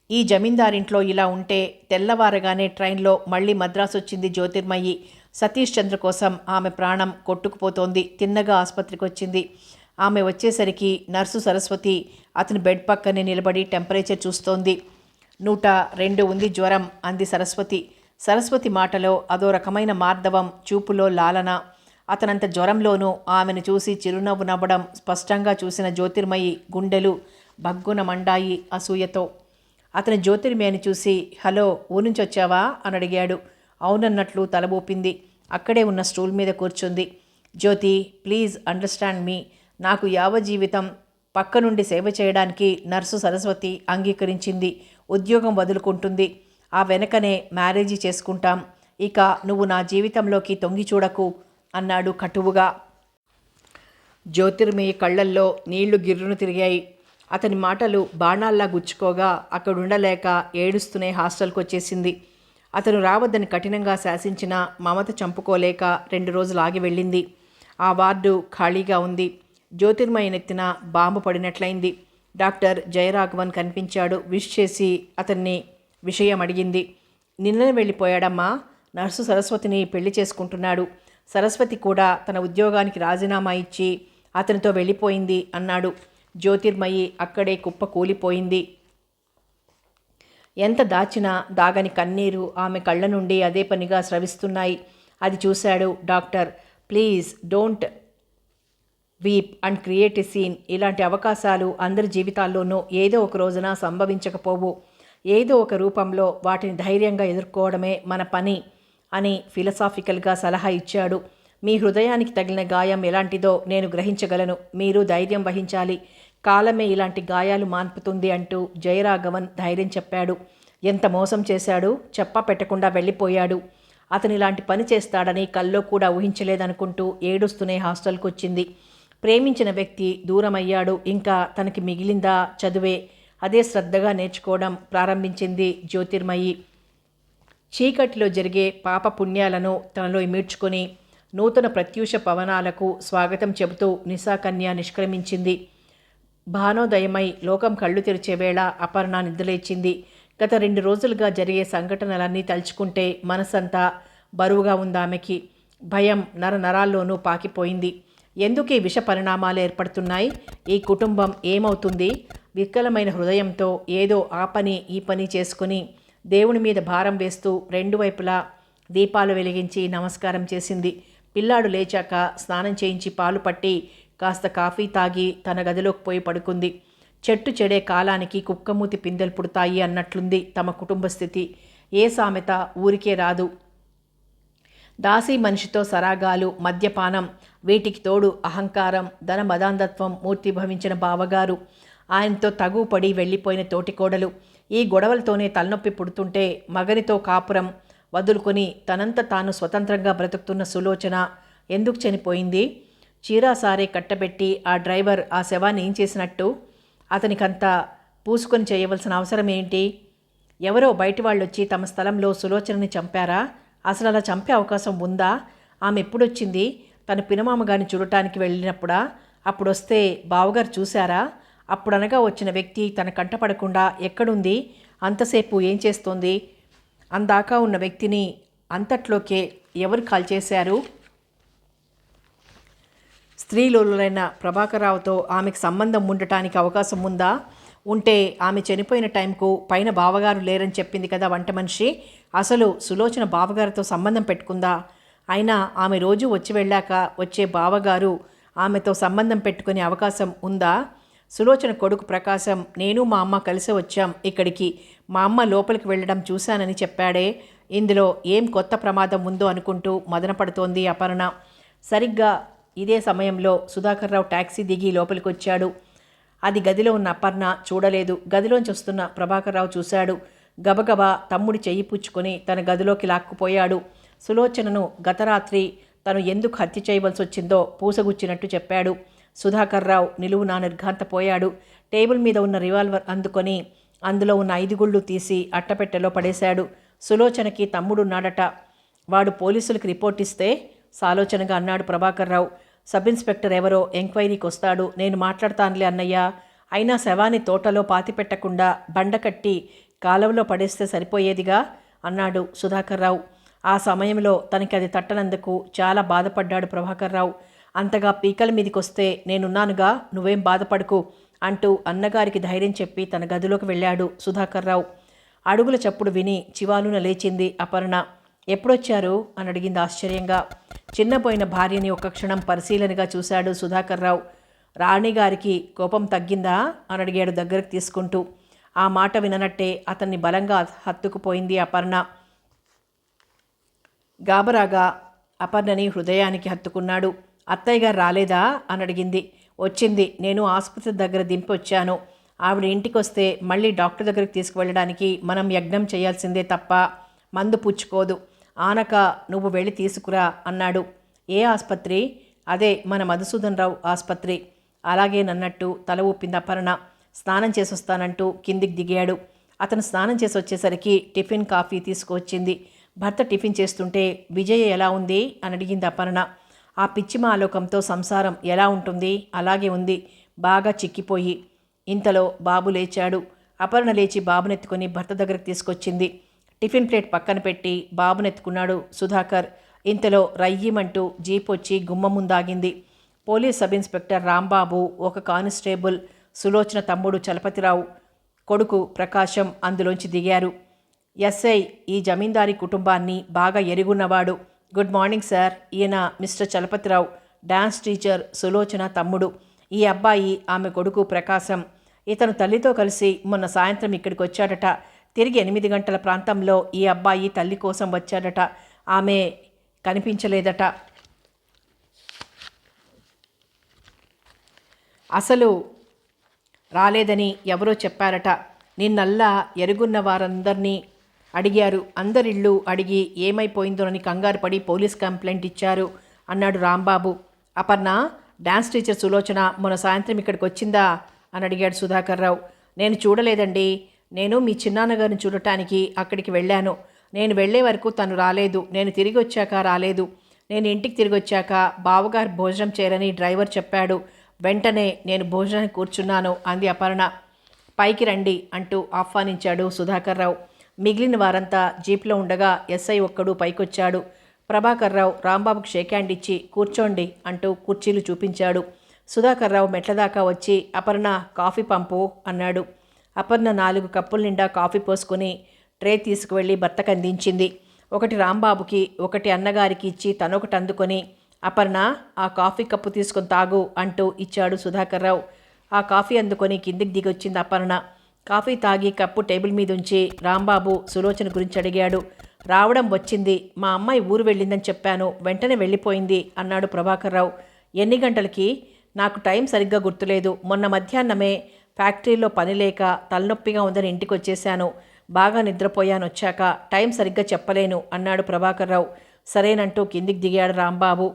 ఈ జమీందారింట్లో ఇలా ఉంటే తెల్లవారగానే ట్రైన్లో మళ్ళీ మద్రాసు వచ్చింది జ్యోతిర్మయి. సతీష్ చంద్ర కోసం ఆమె ప్రాణం కొట్టుకుపోతోంది. తిన్నగా ఆసుపత్రికి వచ్చింది. ఆమె వచ్చేసరికి నర్సు సరస్వతి అతని బెడ్ పక్కనే నిలబడి టెంపరేచర్ చూస్తోంది. 102 ఉంది జ్వరం అంది సరస్వతి. సరస్వతి మాటలో అదో రకమైన మార్దవం, చూపులో లాలన. అతనంత జ్వరంలోనూ ఆమెను చూసి చిరునవ్వు నవ్వడం స్పష్టంగా చూసిన జ్యోతిర్మయి గుండెలు బగ్గున మండాయి అసూయతో. అతని జ్యోతిర్మయిని చూసి హలో, ఊరించి వచ్చావా అని అడిగాడు. అవునన్నట్లు తల ఊపింది. అక్కడే ఉన్న స్టూల్ మీద కూర్చుంది. జ్యోతి, ప్లీజ్ అండర్స్టాండ్ మీ. నాకు యావజ్జీవితం పక్క నుండి సేవ చేయడానికి నర్సు సరస్వతి అంగీకరించింది. ఉద్యోగం వదులుకుంటుంది. ఆ వెనకనే మ్యారేజీ చేసుకుంటాం. ఇక నువ్వు నా జీవితంలోకి తొంగి చూడకు అన్నాడు కటువుగా. జ్యోతిర్మయి కళ్ళల్లో నీళ్లు గిర్రును తిరిగాయి. అతని మాటలు బాణాల్లా గుచ్చుకోగా అక్కడుండలేక ఏడుస్తూనే హాస్టల్కి వచ్చేసింది. అతను రావద్దని కఠినంగా శాసించిన మమత చంపుకోలేక 2 రోజులు ఆగి వెళ్ళింది. ఆ వార్డు ఖాళీగా ఉంది. జ్యోతిర్మయి నెత్తిన బాంబు పడినట్లయింది. డాక్టర్ జయరాఘవన్ కనిపించాడు. విష్ చేసి అతన్ని విషయం అడిగింది. నిన్ననే వెళ్ళిపోయాడమ్మా. నర్సు సరస్వతిని పెళ్లి చేసుకుంటున్నాడు. సరస్వతి కూడా తన ఉద్యోగానికి రాజీనామా ఇచ్చి అతనితో వెళ్ళిపోయింది అన్నాడు. జ్యోతిర్మయి అక్కడే కుప్ప కూలిపోయింది. ఎంత దాచినా దాగని కన్నీరు ఆమె కళ్ళ నుండి అదే పనిగా స్రవిస్తున్నాయి. అది చూశాడు doctor. Please don't weep and create a scene. ఇలాంటి అవకాశాలు అందరి జీవితాల్లోనూ ఏదో ఒక రోజున సంభవించకపోవు. ఏదో ఒక రూపంలో వాటిని ధైర్యంగా ఎదుర్కోవడమే మన పని అని ఫిలసాఫికల్గా సలహా ఇచ్చాడు. మీ హృదయానికి తగిలిన గాయం ఎలాంటిదో నేను గ్రహించగలను. మీరు ధైర్యం వహించాలి. కాలమే ఇలాంటి గాయాలు మాన్పుతుంది అంటూ జయరాఘవన్ ధైర్యం చెప్పాడు. ఎంత మోసం చేశాడు. చెప్పా పెట్టకుండా వెళ్ళిపోయాడు. అతను ఇలాంటి పని చేస్తాడని కల్లో కూడా ఊహించలేదనుకుంటూ ఏడుస్తూనే హాస్టల్కి వచ్చింది. ప్రేమించిన వ్యక్తి దూరమయ్యాడు. ఇంకా తనకి మిగిలిందా చదువే. అదే శ్రద్ధగా నేర్చుకోవడం ప్రారంభించింది జ్యోతిర్మయి. చీకటిలో జరిగే పాప పుణ్యాలను తనలో ఇమిడ్చుకొని నూతన ప్రత్యూష పవనాలకు స్వాగతం చెబుతూ నిశాకన్య నిష్క్రమించింది. భానోదయమై లోకం కళ్ళు తెరిచే వేళ అపర్ణ నిద్రలేచింది. గత 2 రోజులుగా జరిగే సంఘటనలన్నీ తలుచుకుంటే మనసంతా బరువుగా ఉందామెకి. భయం నరాల్లోనూ పాకిపోయింది. ఎందుకు ఈ విష పరిణామాలు ఏర్పడుతున్నాయి? ఈ కుటుంబం ఏమవుతుంది? వికలమైన హృదయంతో ఏదో ఆ పని ఈ పని చేసుకుని దేవుని మీద భారం వేస్తూ 2 వైపులా దీపాలు వెలిగించి నమస్కారం చేసింది. పిల్లాడు లేచాక స్నానం చేయించి పాలు పట్టి కాస్త కాఫీ తాగి తన గదిలోకి పోయి పడుకుంది. చెట్టు చెడే కాలానికి కుక్కమూతి పిందెలు పుడతాయి అన్నట్లుంది తమ కుటుంబ స్థితి. ఏ సామెత ఊరికే రాదు. దాసీ మనిషితో సరాగాలు, మద్యపానం, వీటికి తోడు అహంకారం, ధన మదాంధత్వం మూర్తిభవించిన బావగారు, ఆయనతో తగుపడి వెళ్ళిపోయిన తోటికోడలు. ఈ గొడవలతోనే తలనొప్పి పుడుతుంటే మగనితో కాపురం వదులుకొని తనంత తాను స్వతంత్రంగా బ్రతుకుతున్న సులోచన ఎందుకు చనిపోయింది? చీరాసారే కట్టబెట్టి ఆ డ్రైవర్ ఆ శవాన్ని ఏం చేసినట్టు? అతనికంతా పూసుకొని చేయవలసిన అవసరం ఏంటి? ఎవరో బయటి వాళ్ళు వచ్చి తమ స్థలంలో సులోచనని చంపారా? అసలు అలా చంపే అవకాశం ఉందా? ఆమె ఎప్పుడొచ్చింది? తన పినమామగారిని చూడటానికి వెళ్ళినప్పుడా? అప్పుడొస్తే బావగారు చూశారా? అప్పుడనగా వచ్చిన వ్యక్తి తన కంటపడకుండా ఎక్కడుంది? అంతసేపు ఏం చేస్తోంది? అందాకా ఉన్న వ్యక్తిని అంతట్లోకే ఎవరు కాల్ చేశారు? స్త్రీలోలైన ప్రభాకరరావుతో ఆమెకు సంబంధం ఉండటానికి అవకాశం ఉందా? ఉంటే ఆమె చనిపోయిన టైంకు పైన బావగారు లేరని చెప్పింది కదా వంట మనిషి. అసలు సులోచన బావగారితో సంబంధం పెట్టుకుందా? అయినా ఆమె రోజు వచ్చి వెళ్ళాక వచ్చే బావగారు ఆమెతో సంబంధం పెట్టుకునే అవకాశం ఉందా? సులోచన కొడుకు ప్రకాశం నేను మా అమ్మ కలిసి వచ్చాం ఇక్కడికి. మా అమ్మ లోపలికి వెళ్ళడం చూశానని చెప్పాడే. ఇందులో ఏం కొత్త ప్రమాదం ఉందో అనుకుంటూ మదనపడుతోంది అపర్ణ. సరిగ్గా ఇదే సమయంలో సుధాకర్రావు టాక్సీ దిగి లోపలికి వచ్చాడు. అది గదిలో ఉన్న అపర్ణ చూడలేదు. గదిలోంచి వస్తున్న ప్రభాకర్రావు చూశాడు. గబగబా తమ్ముడి చెయ్యి పుచ్చుకొని తన గదిలోకి లాక్కుపోయాడు. సులోచనను గతరాత్రి తను ఎందుకు హత్య చేయవలసి వచ్చిందో పూసగుచ్చినట్టు చెప్పాడు. సుధాకర్రావు నిలువునా నిర్ఘాంతపోయాడు. టేబుల్ మీద ఉన్న రివాల్వర్ అందుకొని అందులో ఉన్న 5 గుళ్ళు తీసి అట్టపెట్టెలో పడేశాడు. సులోచనకి తమ్ముడున్నాడట. వాడు పోలీసులకు రిపోర్ట్ ఇస్తే సాలోచనగా అన్నాడు ప్రభాకర్రావు. సబ్ ఇన్స్పెక్టర్ ఎవరో ఎంక్వైరీకి వస్తాడు, నేను మాట్లాడతానులే అన్నయ్య. అయినా శవాన్ని తోటలో పాతిపెట్టకుండా బండ కట్టి కాలువలో పడేస్తే సరిపోయేదిగా అన్నాడు సుధాకర్రావు. ఆ సమయంలో తనకి అది తట్టనందుకు చాలా బాధపడ్డాడు ప్రభాకర్రావు. అంతగా పీకల మీదికొస్తే నేనున్నానుగా, నువ్వేం బాధపడకు అంటూ అన్నగారికి ధైర్యం చెప్పి తన గదిలోకి వెళ్ళాడు సుధాకర్రావు. అడుగుల చప్పుడు విని చివాలున లేచింది అపర్ణ. ఎప్పుడొచ్చారు అని అడిగింది ఆశ్చర్యంగా. చిన్నపోయిన భార్యని ఒక్క క్షణం పరిశీలనగా చూశాడు సుధాకర్రావు. రాణిగారికి కోపం తగ్గిందా అని అడిగాడు దగ్గరకు తీసుకుంటూ. ఆ మాట విననట్టే అతన్ని బలంగా హత్తుకుపోయింది అపర్ణ. గాబరాగా అపర్ణని హృదయానికి హత్తుకున్నాడు. అత్తయ్య గారు రాలేదా అని అడిగింది. వచ్చింది, నేను ఆసుపత్రి దగ్గర దింపి వచ్చాను. ఆవిడ ఇంటికి వస్తే మళ్ళీ డాక్టర్ దగ్గరికి తీసుకువెళ్ళడానికి మనం యజ్ఞం చేయాల్సిందే తప్ప మందు పుచ్చుకోదు. ఆనక నువ్వు వెళ్ళి తీసుకురా అన్నాడు. ఏ ఆసుపత్రి? అదే మన మధుసూదన్ రావు ఆసుపత్రి. అలాగేనన్నట్టు తల ఊపింది అపర్ణ. స్నానం చేసొస్తానంటూ కిందికి దిగాడు. అతను స్నానం చేసి వచ్చేసరికి టిఫిన్ కాఫీ తీసుకువచ్చింది. భర్త టిఫిన్ చేస్తుంటే విజయ ఎలా ఉంది అని అడిగింది అపర్ణ. ఆ పిచ్చిమ ఆలోకంతో సంసారం ఎలా ఉంటుంది? అలాగే ఉంది, బాగా చిక్కిపోయి. ఇంతలో బాబు లేచాడు. అపర్ణ లేచి బాబునెత్తుకొని భర్త దగ్గరకు తీసుకొచ్చింది. టిఫిన్ ప్లేట్ పక్కన పెట్టి బాబునెత్తుకున్నాడు సుధాకర్. ఇంతలో రయ్యమంటూ జీప్ వచ్చి గుమ్మం ముందాగింది. పోలీస్ సబ్ ఇన్స్పెక్టర్ రాంబాబు, ఒక కానిస్టేబుల్, సులోచన తమ్ముడు చలపతిరావు, కొడుకు ప్రకాశం అందులోంచి దిగారు. ఎస్ఐ ఈ జమీందారీ కుటుంబాన్ని బాగా ఎరుగున్నవాడు. గుడ్ మార్నింగ్ సార్, ఈయన mister Chalapathirao, dance teacher Sulochana తమ్ముడు. ఈ అబ్బాయి ఆమె కొడుకు ప్రకాశం. ఇతను తల్లితో కలిసి మొన్న సాయంత్రం ఇక్కడికి వచ్చాడట. తిరిగి 8 గంటల ప్రాంతంలో ఈ అబ్బాయి తల్లి కోసం వచ్చాడట. ఆమె కనిపించలేదట. అసలు రాలేదని ఎవరో చెప్పారట. నిన్నల్లా ఎరుగున్న వారందరినీ అడిగారు. అందరిళ్ళు అడిగి ఏమైపోయిందోనని కంగారు పడి పోలీస్ కంప్లైంట్ ఇచ్చారు అన్నాడు రాంబాబు. అపర్ణ, డాన్స్ టీచర్ సులోచన మొన్న సాయంత్రం ఇక్కడికి వచ్చిందా అని అడిగాడు సుధాకర్రావు. నేను చూడలేదండి. నేను మీ చిన్నాన్నగారిని చూడటానికి అక్కడికి వెళ్ళాను. నేను వెళ్ళే వరకు తను రాలేదు. నేను తిరిగి వచ్చాక రాలేదు. నేను ఇంటికి తిరిగి వచ్చాక బావగారు భోజనం చేయరని డ్రైవర్ చెప్పాడు. వెంటనే నేను భోజనానికి కూర్చున్నాను అంది అపర్ణ. పైకి రండి అంటూ ఆహ్వానించాడు సుధాకర్రావు. మిగిలిన వారంతా జీప్లో ఉండగా ఎస్ఐ ఒక్కడు పైకొచ్చాడు. ప్రభాకర్రావు రాంబాబుకి షేక్ హ్యాండ్ ఇచ్చి కూర్చోండి అంటూ కుర్చీలు చూపించాడు. సుధాకర్రావు మెట్లదాకా వచ్చి అపర్ణ కాఫీ పంపు అన్నాడు. అపర్ణ 4 కప్పుల నిండా కాఫీ పోసుకొని ట్రే తీసుకువెళ్ళి భర్తకు అందించింది. ఒకటి రాంబాబుకి, ఒకటి అన్నగారికి ఇచ్చి తనొకటి అందుకొని, అపర్ణ ఆ కాఫీ కప్పు తీసుకొని తాగు అంటూ ఇచ్చాడు సుధాకర్రావు. ఆ కాఫీ అందుకొని కిందికి దిగొచ్చింది అపర్ణ. కాఫీ తాగి కప్పు టేబుల్ మీద ఉంచి రాంబాబు సులోచన గురించి అడిగాడు. రావడం వచ్చింది, మా అమ్మాయి ఊరు వెళ్ళిందని చెప్పాను, వెంటనే వెళ్ళిపోయింది అన్నాడు ప్రభాకర్రావు. ఎన్ని గంటలకి? నాకు టైం సరిగ్గా గుర్తులేదు. మొన్న మధ్యాహ్నమే ఫ్యాక్టరీలో పని లేక తలనొప్పిగా ఉందని ఇంటికి వచ్చేశాను. బాగా నిద్రపోయాను. వచ్చాక టైం సరిగ్గా చెప్పలేను అన్నాడు ప్రభాకర్రావు. సరేనంటూ కిందికి దిగాడు రాంబాబు.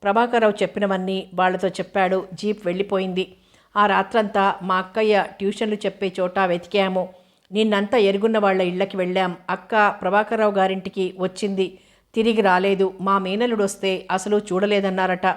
ప్రభాకర్రావు చెప్పినవన్నీ వాళ్లతో చెప్పాడు. జీప్ వెళ్ళిపోయింది. ఆ రాత్రంతా మా అక్కయ్య ట్యూషన్లు చెప్పే చోట వెతికాము. నిన్నంతా ఎరుగున్న వాళ్ళ ఇళ్ళకి వెళ్ళాం. అక్క ప్రభాకర్రావు గారింటికి వచ్చింది, తిరిగి రాలేదు. మా మేనలుడు వస్తే అసలు చూడలేదన్నారట.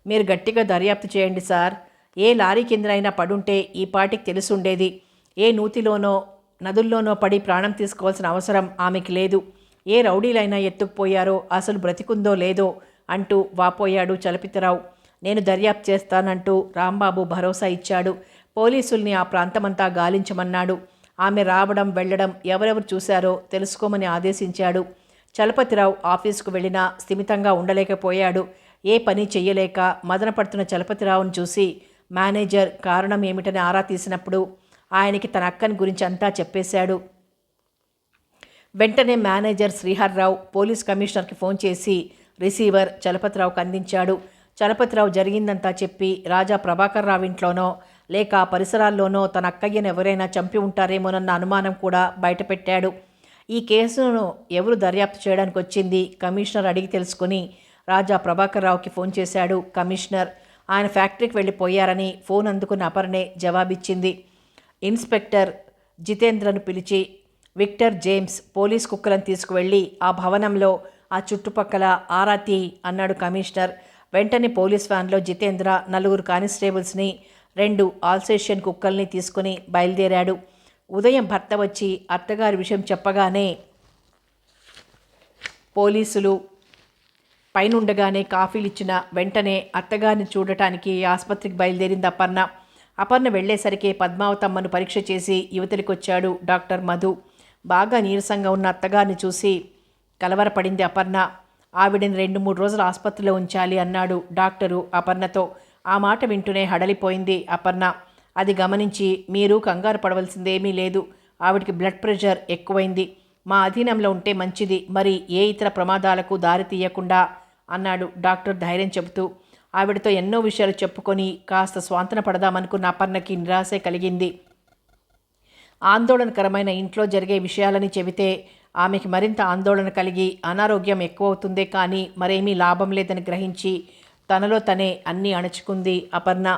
మీరు గట్టిగా దర్యాప్తు చేయండి సార్. ఏ లారీ కిందనైనా పడుంటే ఈ పాటికి తెలుసుండేది. ఏ నూతిలోనో నదుల్లోనో పడి ప్రాణం తీసుకోవాల్సిన అవసరం ఆమెకి లేదు. ఏ రౌడీలైనా ఎత్తుకుపోయారో, అసలు బ్రతికుందో లేదో అంటూ వాపోయాడు చలపతిరావు. నేను దర్యాప్తు చేస్తానంటూ రాంబాబు భరోసా ఇచ్చాడు. పోలీసుల్ని ఆ ప్రాంతమంతా గాలించమన్నాడు. ఆమె రావడం వెళ్ళడం ఎవరెవరు చూశారో తెలుసుకోమని ఆదేశించాడు. చలపతిరావు ఆఫీసుకు వెళ్ళినా స్థిమితంగా ఉండలేకపోయాడు. ఏ పని చెయ్యలేక మదనపడుతున్న చలపతిరావును చూసి మేనేజర్ కారణం ఏమిటని ఆరా తీసినప్పుడు ఆయనకి తన అక్కని గురించి అంతా చెప్పేశాడు. వెంటనే మేనేజర్ శ్రీహర్రావు పోలీస్ కమిషనర్కి ఫోన్ చేసి రిసీవర్ చలపతిరావుకు అందించాడు. చలపతిరావు జరిగిందంతా చెప్పి రాజా ప్రభాకర్ రావు ఇంట్లోనో లేక పరిసరాల్లోనో తన అక్కయ్యను ఎవరైనా చంపి ఉంటారేమోనన్న అనుమానం కూడా బయటపెట్టాడు. ఈ కేసును ఎవరు దర్యాప్తు చేయడానికి వచ్చింది కమిషనర్ అడిగి తెలుసుకుని రాజా ప్రభాకర్ రావుకి ఫోన్ చేశాడు. కమిషనర్ ఆయన ఫ్యాక్టరీకి వెళ్ళిపోయారని ఫోన్ అందుకున్న అపర్ణే జవాబిచ్చింది. ఇన్స్పెక్టర్ జితేంద్రను పిలిచి విక్టర్ జేమ్స్ పోలీస్ కుక్కలను తీసుకువెళ్ళి ఆ భవనంలో ఆ చుట్టుపక్కల ఆరా తీ అన్నాడు కమిషనర్. వెంటనే పోలీస్ వ్యాన్లో జితేంద్ర 4 కానిస్టేబుల్స్ని 2 ఆల్సేషియన్ కుక్కల్ని తీసుకుని బయలుదేరాడు. ఉదయం భర్త వచ్చి అత్తగారి విషయం చెప్పగానే పోలీసులు పైనుండగానే కాఫీలు ఇచ్చిన వెంటనే అత్తగారిని చూడటానికి ఆసుపత్రికి బయలుదేరింది అపర్ణ. అపర్ణ వెళ్లేసరికి పద్మావతమ్మను పరీక్ష చేసి యువతలికొచ్చాడు డాక్టర్ మధు. బాగా నీరసంగా ఉన్న అత్తగారిని చూసి కలవరపడింది అపర్ణ. ఆవిడని 2-3 రోజులు ఆసుపత్రిలో ఉంచాలి అన్నాడు డాక్టరు అపర్ణతో. ఆ మాట వింటూనే హడలిపోయింది అపర్ణ. అది గమనించి మీరు కంగారు పడవలసిందేమీ లేదు, ఆవిడికి బ్లడ్ ప్రెషర్ ఎక్కువైంది, మా అధీనంలో ఉంటే మంచిది, మరి ఏ ఇతర ప్రమాదాలకు దారి తీయకుండా అన్నాడు డాక్టర్ ధైర్యం చెబుతూ. ఆవిడతో ఎన్నో విషయాలు చెప్పుకొని కాస్త స్వాంతన పడదామనుకున్న అపర్ణకి నిరాశే కలిగింది. ఆందోళనకరమైన ఇంట్లో జరిగే విషయాలని చెబితే ఆమెకి మరింత ఆందోళన కలిగి అనారోగ్యం ఎక్కువవుతుందే కానీ మరేమీ లాభం లేదని గ్రహించి తనలో తనే అన్నీ అణుచుకుంది అపర్ణ.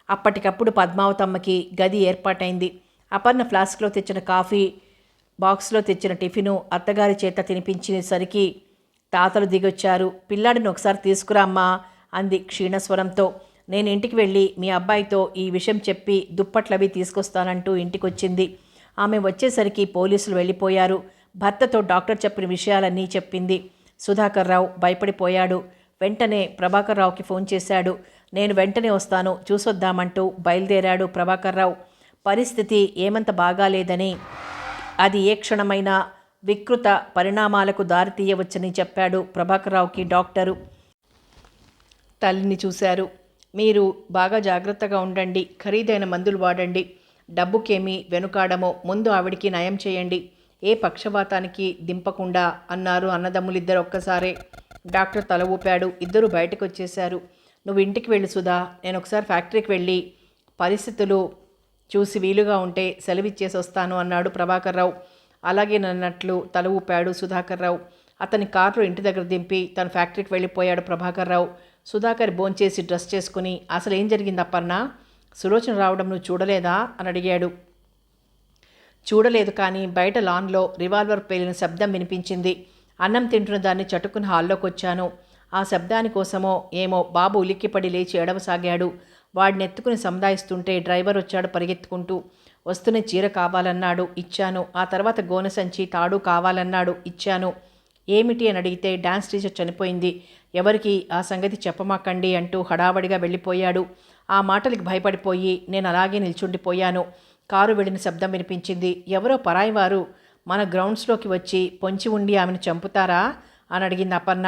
అప్పటికప్పుడు పద్మావతమ్మకి గది ఏర్పాటైంది. అపర్ణ ఫ్లాస్క్లో తెచ్చిన కాఫీ, బాక్స్లో తెచ్చిన టిఫిను అత్తగారి చేత తినిపించేసరికి తాతలు దిగొచ్చారు. పిల్లాడిని ఒకసారి తీసుకురామ్మా అంది క్షీణస్వరంతో. నేను ఇంటికి వెళ్ళి మీ అబ్బాయితో ఈ విషయం చెప్పి దుప్పట్లవి తీసుకొస్తానంటూ ఇంటికొచ్చింది. ఆమె వచ్చేసరికి పోలీసులు వెళ్ళిపోయారు. భర్తతో డాక్టర్ చెప్పిన విషయాలన్నీ చెప్పింది. సుధాకర్ రావు భయపడిపోయాడు. వెంటనే ప్రభాకర్ రావుకి ఫోన్ చేశాడు. నేను వెంటనే వస్తాను, చూసొద్దామంటూ బయలుదేరాడు ప్రభాకర్ రావు. పరిస్థితి ఏమంత బాగాలేదని, అది ఏ క్షణమైనా వికృత పరిణామాలకు దారితీయవచ్చని చెప్పాడు ప్రభాకర్ రావుకి డాక్టరు. తల్లిని చూశారు. మీరు బాగా జాగ్రత్తగా ఉండండి, ఖరీదైన మందులు వాడండి, డబ్బుకేమీ వెనుకాడమో, ముందు ఆవిడికి నయం చేయండి, ఏ పక్షపాతానికి దింపకుండా అన్నారు అన్నదమ్ములిద్దరు ఒక్కసారే. డాక్టర్ తల ఊపాడు. ఇద్దరు బయటకు వచ్చేశారు. నువ్వు ఇంటికి వెళ్ళి సుధా, నేను ఒకసారి ఫ్యాక్టరీకి వెళ్ళి పరిస్థితులు చూసి వీలుగా ఉంటే సెలవిచ్చేసి వస్తాను అన్నాడు ప్రభాకర్ రావు. అలాగే నన్నట్లు తల ఊపాడు సుధాకర్ రావు. అతని కారులో ఇంటి దగ్గర దింపి తన ఫ్యాక్టరీకి వెళ్ళిపోయాడు ప్రభాకర్ రావు. సుధాకర్ భోంచేసి డ్రెస్ చేసుకుని అసలు ఏం జరిగింది అప్పన్నా, సులోచన రావడం నువ్వు చూడలేదా అని అడిగాడు. చూడలేదు, కానీ బయట లాన్లో రివాల్వర్ పేలిన శబ్దం వినిపించింది. అన్నం తింటున్న దాన్ని చటుకుని హాల్లోకి వచ్చాను. ఆ శబ్దాని కోసమో ఏమో బాబు ఉలిక్కిపడి లేచి ఏడవసాగాడు. వాడిని ఎత్తుకుని సముదాయిస్తుంటే డ్రైవర్ వచ్చాడు పరిగెత్తుకుంటూ. వస్తూనే చీర కావాలన్నాడు, ఇచ్చాను. ఆ తర్వాత గోనె సంచి తాడు కావాలన్నాడు, ఇచ్చాను. ఏమిటి అని అడిగితే డ్యాన్స్ టీచర్ చనిపోయింది, ఎవరికి ఆ సంగతి చెప్పమాకండి అంటూ హడావడిగా వెళ్ళిపోయాడు. ఆ మాటలకి భయపడిపోయి నేను అలాగే నిల్చుండిపోయాను. కారు వెళ్ళిన శబ్దం వినిపించింది. ఎవరో పరాయివారు మన గ్రౌండ్స్లోకి వచ్చి పొంచి ఉండి ఆమెను చంపుతారా అని అడిగింది అపర్ణ.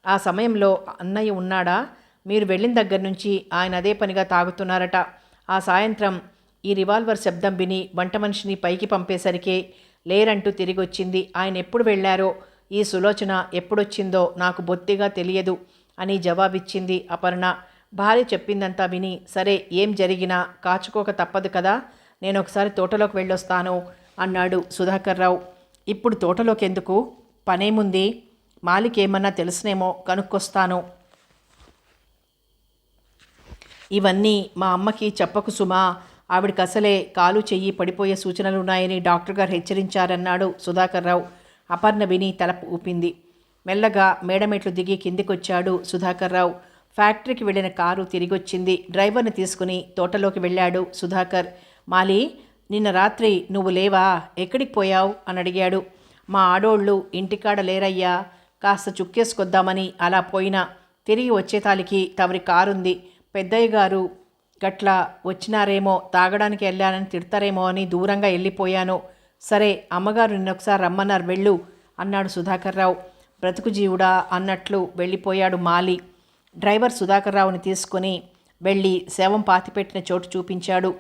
ఆ సమయంలో అన్నయ్య ఉన్నాడా? మీరు వెళ్ళిన దగ్గర నుంచి ఆయన అదే పనిగా తాగుతున్నారట. ఆ సాయంత్రం ఈ రివాల్వర్ శబ్దం విని వంట మనిషిని పైకి పంపేసరికి లేరంటూ తిరిగి వచ్చింది. ఆయన ఎప్పుడు వెళ్ళారో, ఈ సులోచన ఎప్పుడొచ్చిందో నాకు బొత్తిగా తెలియదు అని జవాబిచ్చింది అపర్ణ. భార్య చెప్పిందంతా విని సరే ఏం జరిగినా కాచుకోక తప్పదు కదా, నేను ఒకసారి తోటలోకి వెళ్ళొస్తాను అన్నాడు సుధాకర్ రావు. ఇప్పుడు తోటలోకి ఎందుకు, పనేముంది, మాలికేమన్నా తెలుసునేమో కనుక్కొస్తాను. ఇవన్నీ మా అమ్మకి చెప్పకు సుమా, ఆవిడకి అసలే కాలు చెయ్యి పడిపోయే సూచనలున్నాయని డాక్టర్ గారు హెచ్చరించారన్నాడు సుధాకర్ రావు. అపర్ణ విని తల ఊపింది. మెల్లగా మేడమెట్లు దిగి కిందికొచ్చాడు సుధాకర్ రావు. ఫ్యాక్టరీకి వెళ్ళిన కారు తిరిగొచ్చింది. డ్రైవర్ని తీసుకుని తోటలోకి వెళ్ళాడు సుధాకర్. మాలి, నిన్న రాత్రి నువ్వు లేవా, ఎక్కడికి పోయావు అని అడిగాడు. మా ఆడోళ్ళు ఇంటికాడ లేరయ్యా, కాస్త చుక్కేసుకొద్దామని అలా పోయినా, తిరిగి వచ్చేతాలికి తమరి కారుంది, పెద్దయ్య గారు గట్లా వచ్చినారేమో, తాగడానికి వెళ్ళానని తిడతారేమో అని దూరంగా వెళ్ళిపోయాను. సరే, అమ్మగారు నిన్నొకసారి రమ్మన్నారు, వెళ్ళు అన్నాడు సుధాకర్రావు. బ్రతుకు జీవుడా అన్నట్లు వెళ్ళిపోయాడు మాలి. డ్రైవర్ సుధాకర్రావుని తీసుకుని వెళ్ళి శవం పాతిపెట్టిన చోటు చూపించాడు.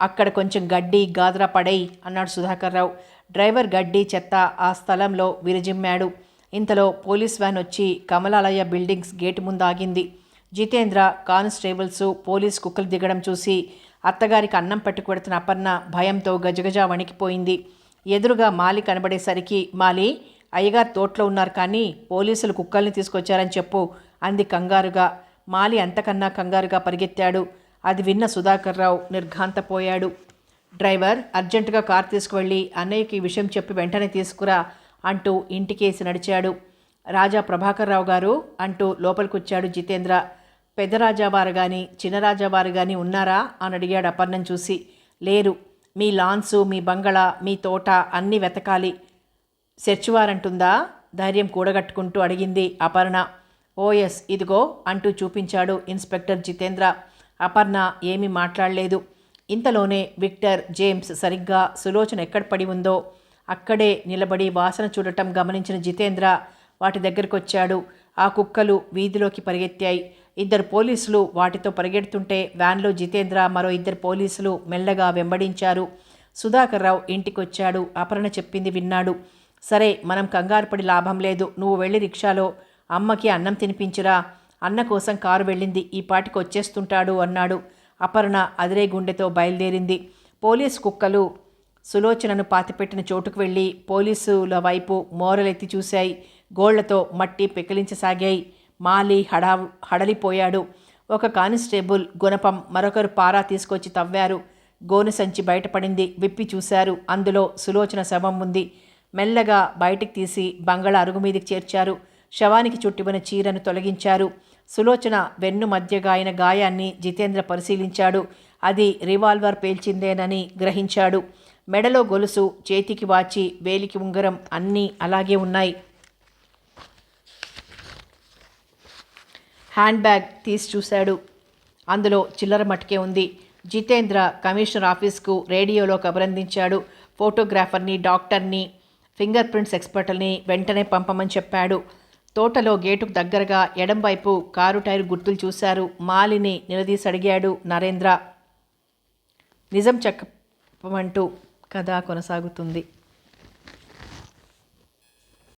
అక్కడ కొంచెం గడ్డి గాదరా పడేయి అన్నాడు సుధాకర్రావు. డ్రైవర్ గడ్డి చెత్త ఆ స్థలంలో విరజిమ్మాడు. ఇంతలో పోలీస్ వ్యాన్ వచ్చి కమలాలయ బిల్డింగ్స్ గేటు ముందు ఆగింది. జితేంద్ర, కానిస్టేబుల్స్, పోలీస్ కుక్కలు దిగడం చూసి అత్తగారికి అన్నం పెట్టుకొడుతున్న అపర్ణ భయంతో గజగజ వణికిపోయింది. ఎదురుగా మాలి కనబడేసరికి, మాలి, అయ్యగారు తోటలో ఉన్నారు కానీ పోలీసులు కుక్కల్ని తీసుకొచ్చారని చెప్పు అంది కంగారుగా. మాలి అంతకన్నా కంగారుగా పరిగెత్తాడు. అది విన్న సుధాకర్రావు నిర్ఘాంతపోయాడు. డ్రైవర్ అర్జెంటుగా కారు తీసుకువెళ్ళి అన్నయ్యకి ఈ విషయం చెప్పి వెంటనే తీసుకురా అంటూ ఇంటికేసి నడిచాడు. రాజా ప్రభాకర్రావు గారు అంటూ లోపలికొచ్చాడు జితేంద్ర. పెద్దరాజావారు కానీ చిన్నరాజావారు కానీ ఉన్నారా అని అడిగాడు అపర్ణం చూసి. లేరు. మీ లాన్సు, మీ బంగళా, మీ తోట అన్నీ వెతకాలి. సెర్చ్ వారంటుందా ధైర్యం కూడగట్టుకుంటూ అడిగింది అపర్ణ. ఓఎస్, ఇదిగో అంటూ చూపించాడు ఇన్స్పెక్టర్ జితేంద్ర. అపర్ణ ఏమీ మాట్లాడలేదు. ఇంతలోనే విక్టర్, జేమ్స్ సరిగ్గా సులోచన ఎక్కడ పడి ఉందో అక్కడే నిలబడి వాసన చూడటం గమనించిన జితేంద్ర వాటి దగ్గరకొచ్చాడు. ఆ కుక్కలు వీధిలోకి పరిగెత్తాయి. 2 పోలీసులు వాటితో పరిగెడుతుంటే వ్యాన్లో జితేంద్ర, మరో 2 పోలీసులు మెల్లగా వెంబడించారు. సుధాకర్రావు ఇంటికొచ్చాడు. అపర్ణ చెప్పింది విన్నాడు. సరే, మనం కంగారుపడి లాభం లేదు. నువ్వు వెళ్ళి రిక్షాలో అమ్మకి అన్నం తినిపించురా. అన్న కోసం కారు వెళ్ళింది, ఈ పాటికి వచ్చేస్తుంటాడు అన్నాడు. అపర్ణ అదిరే గుండెతో బయలుదేరింది. పోలీసు కుక్కలు సులోచనను పాతిపెట్టిన చోటుకు వెళ్ళి పోలీసుల వైపు మోరలెత్తి చూశాయి. గోళ్లతో మట్టి పెకిలించసాగాయి. మాలి హడలిపోయాడు. ఒక కానిస్టేబుల్ గుణపం, మరొకరు పారా తీసుకొచ్చి తవ్వారు. గోను సంచి బయటపడింది. విప్పి చూశారు. అందులో సులోచన శవం ఉంది. మెల్లగా బయటికి తీసి బంగళా అరుగు మీదికి చేర్చారు. శవానికి చుట్టిన చీరను తొలగించారు. సులోచన వెన్ను మధ్యగా అయిన గాయాన్ని జితేంద్ర పరిశీలించాడు. అది రివాల్వర్ పేల్చిందేనని గ్రహించాడు. మెడలో గొలుసు, చేతికి వాచి, వేలికి ఉంగరం అన్నీ అలాగే ఉన్నాయి. హ్యాండ్ బ్యాగ్ తీసి చూశాడు. అందులో చిల్లర మట్టుకే ఉంది. జితేంద్ర కమిషనర్ ఆఫీస్కు రేడియోలో కబురందించాడు. ఫోటోగ్రాఫర్ని, డాక్టర్ని, ఫింగర్ ప్రింట్స్ ఎక్స్పర్ట్ని వెంటనే పంపమని చెప్పాడు. తోటలో గేటుకు దగ్గరగా ఎడంవైపు కారు టైరు గుర్తులు చూశారు. మాలిని నిలదీసి అడిగాడు నరేంద్ర. నిజం చెప్పమంటూ కథ కొనసాగుతుంది.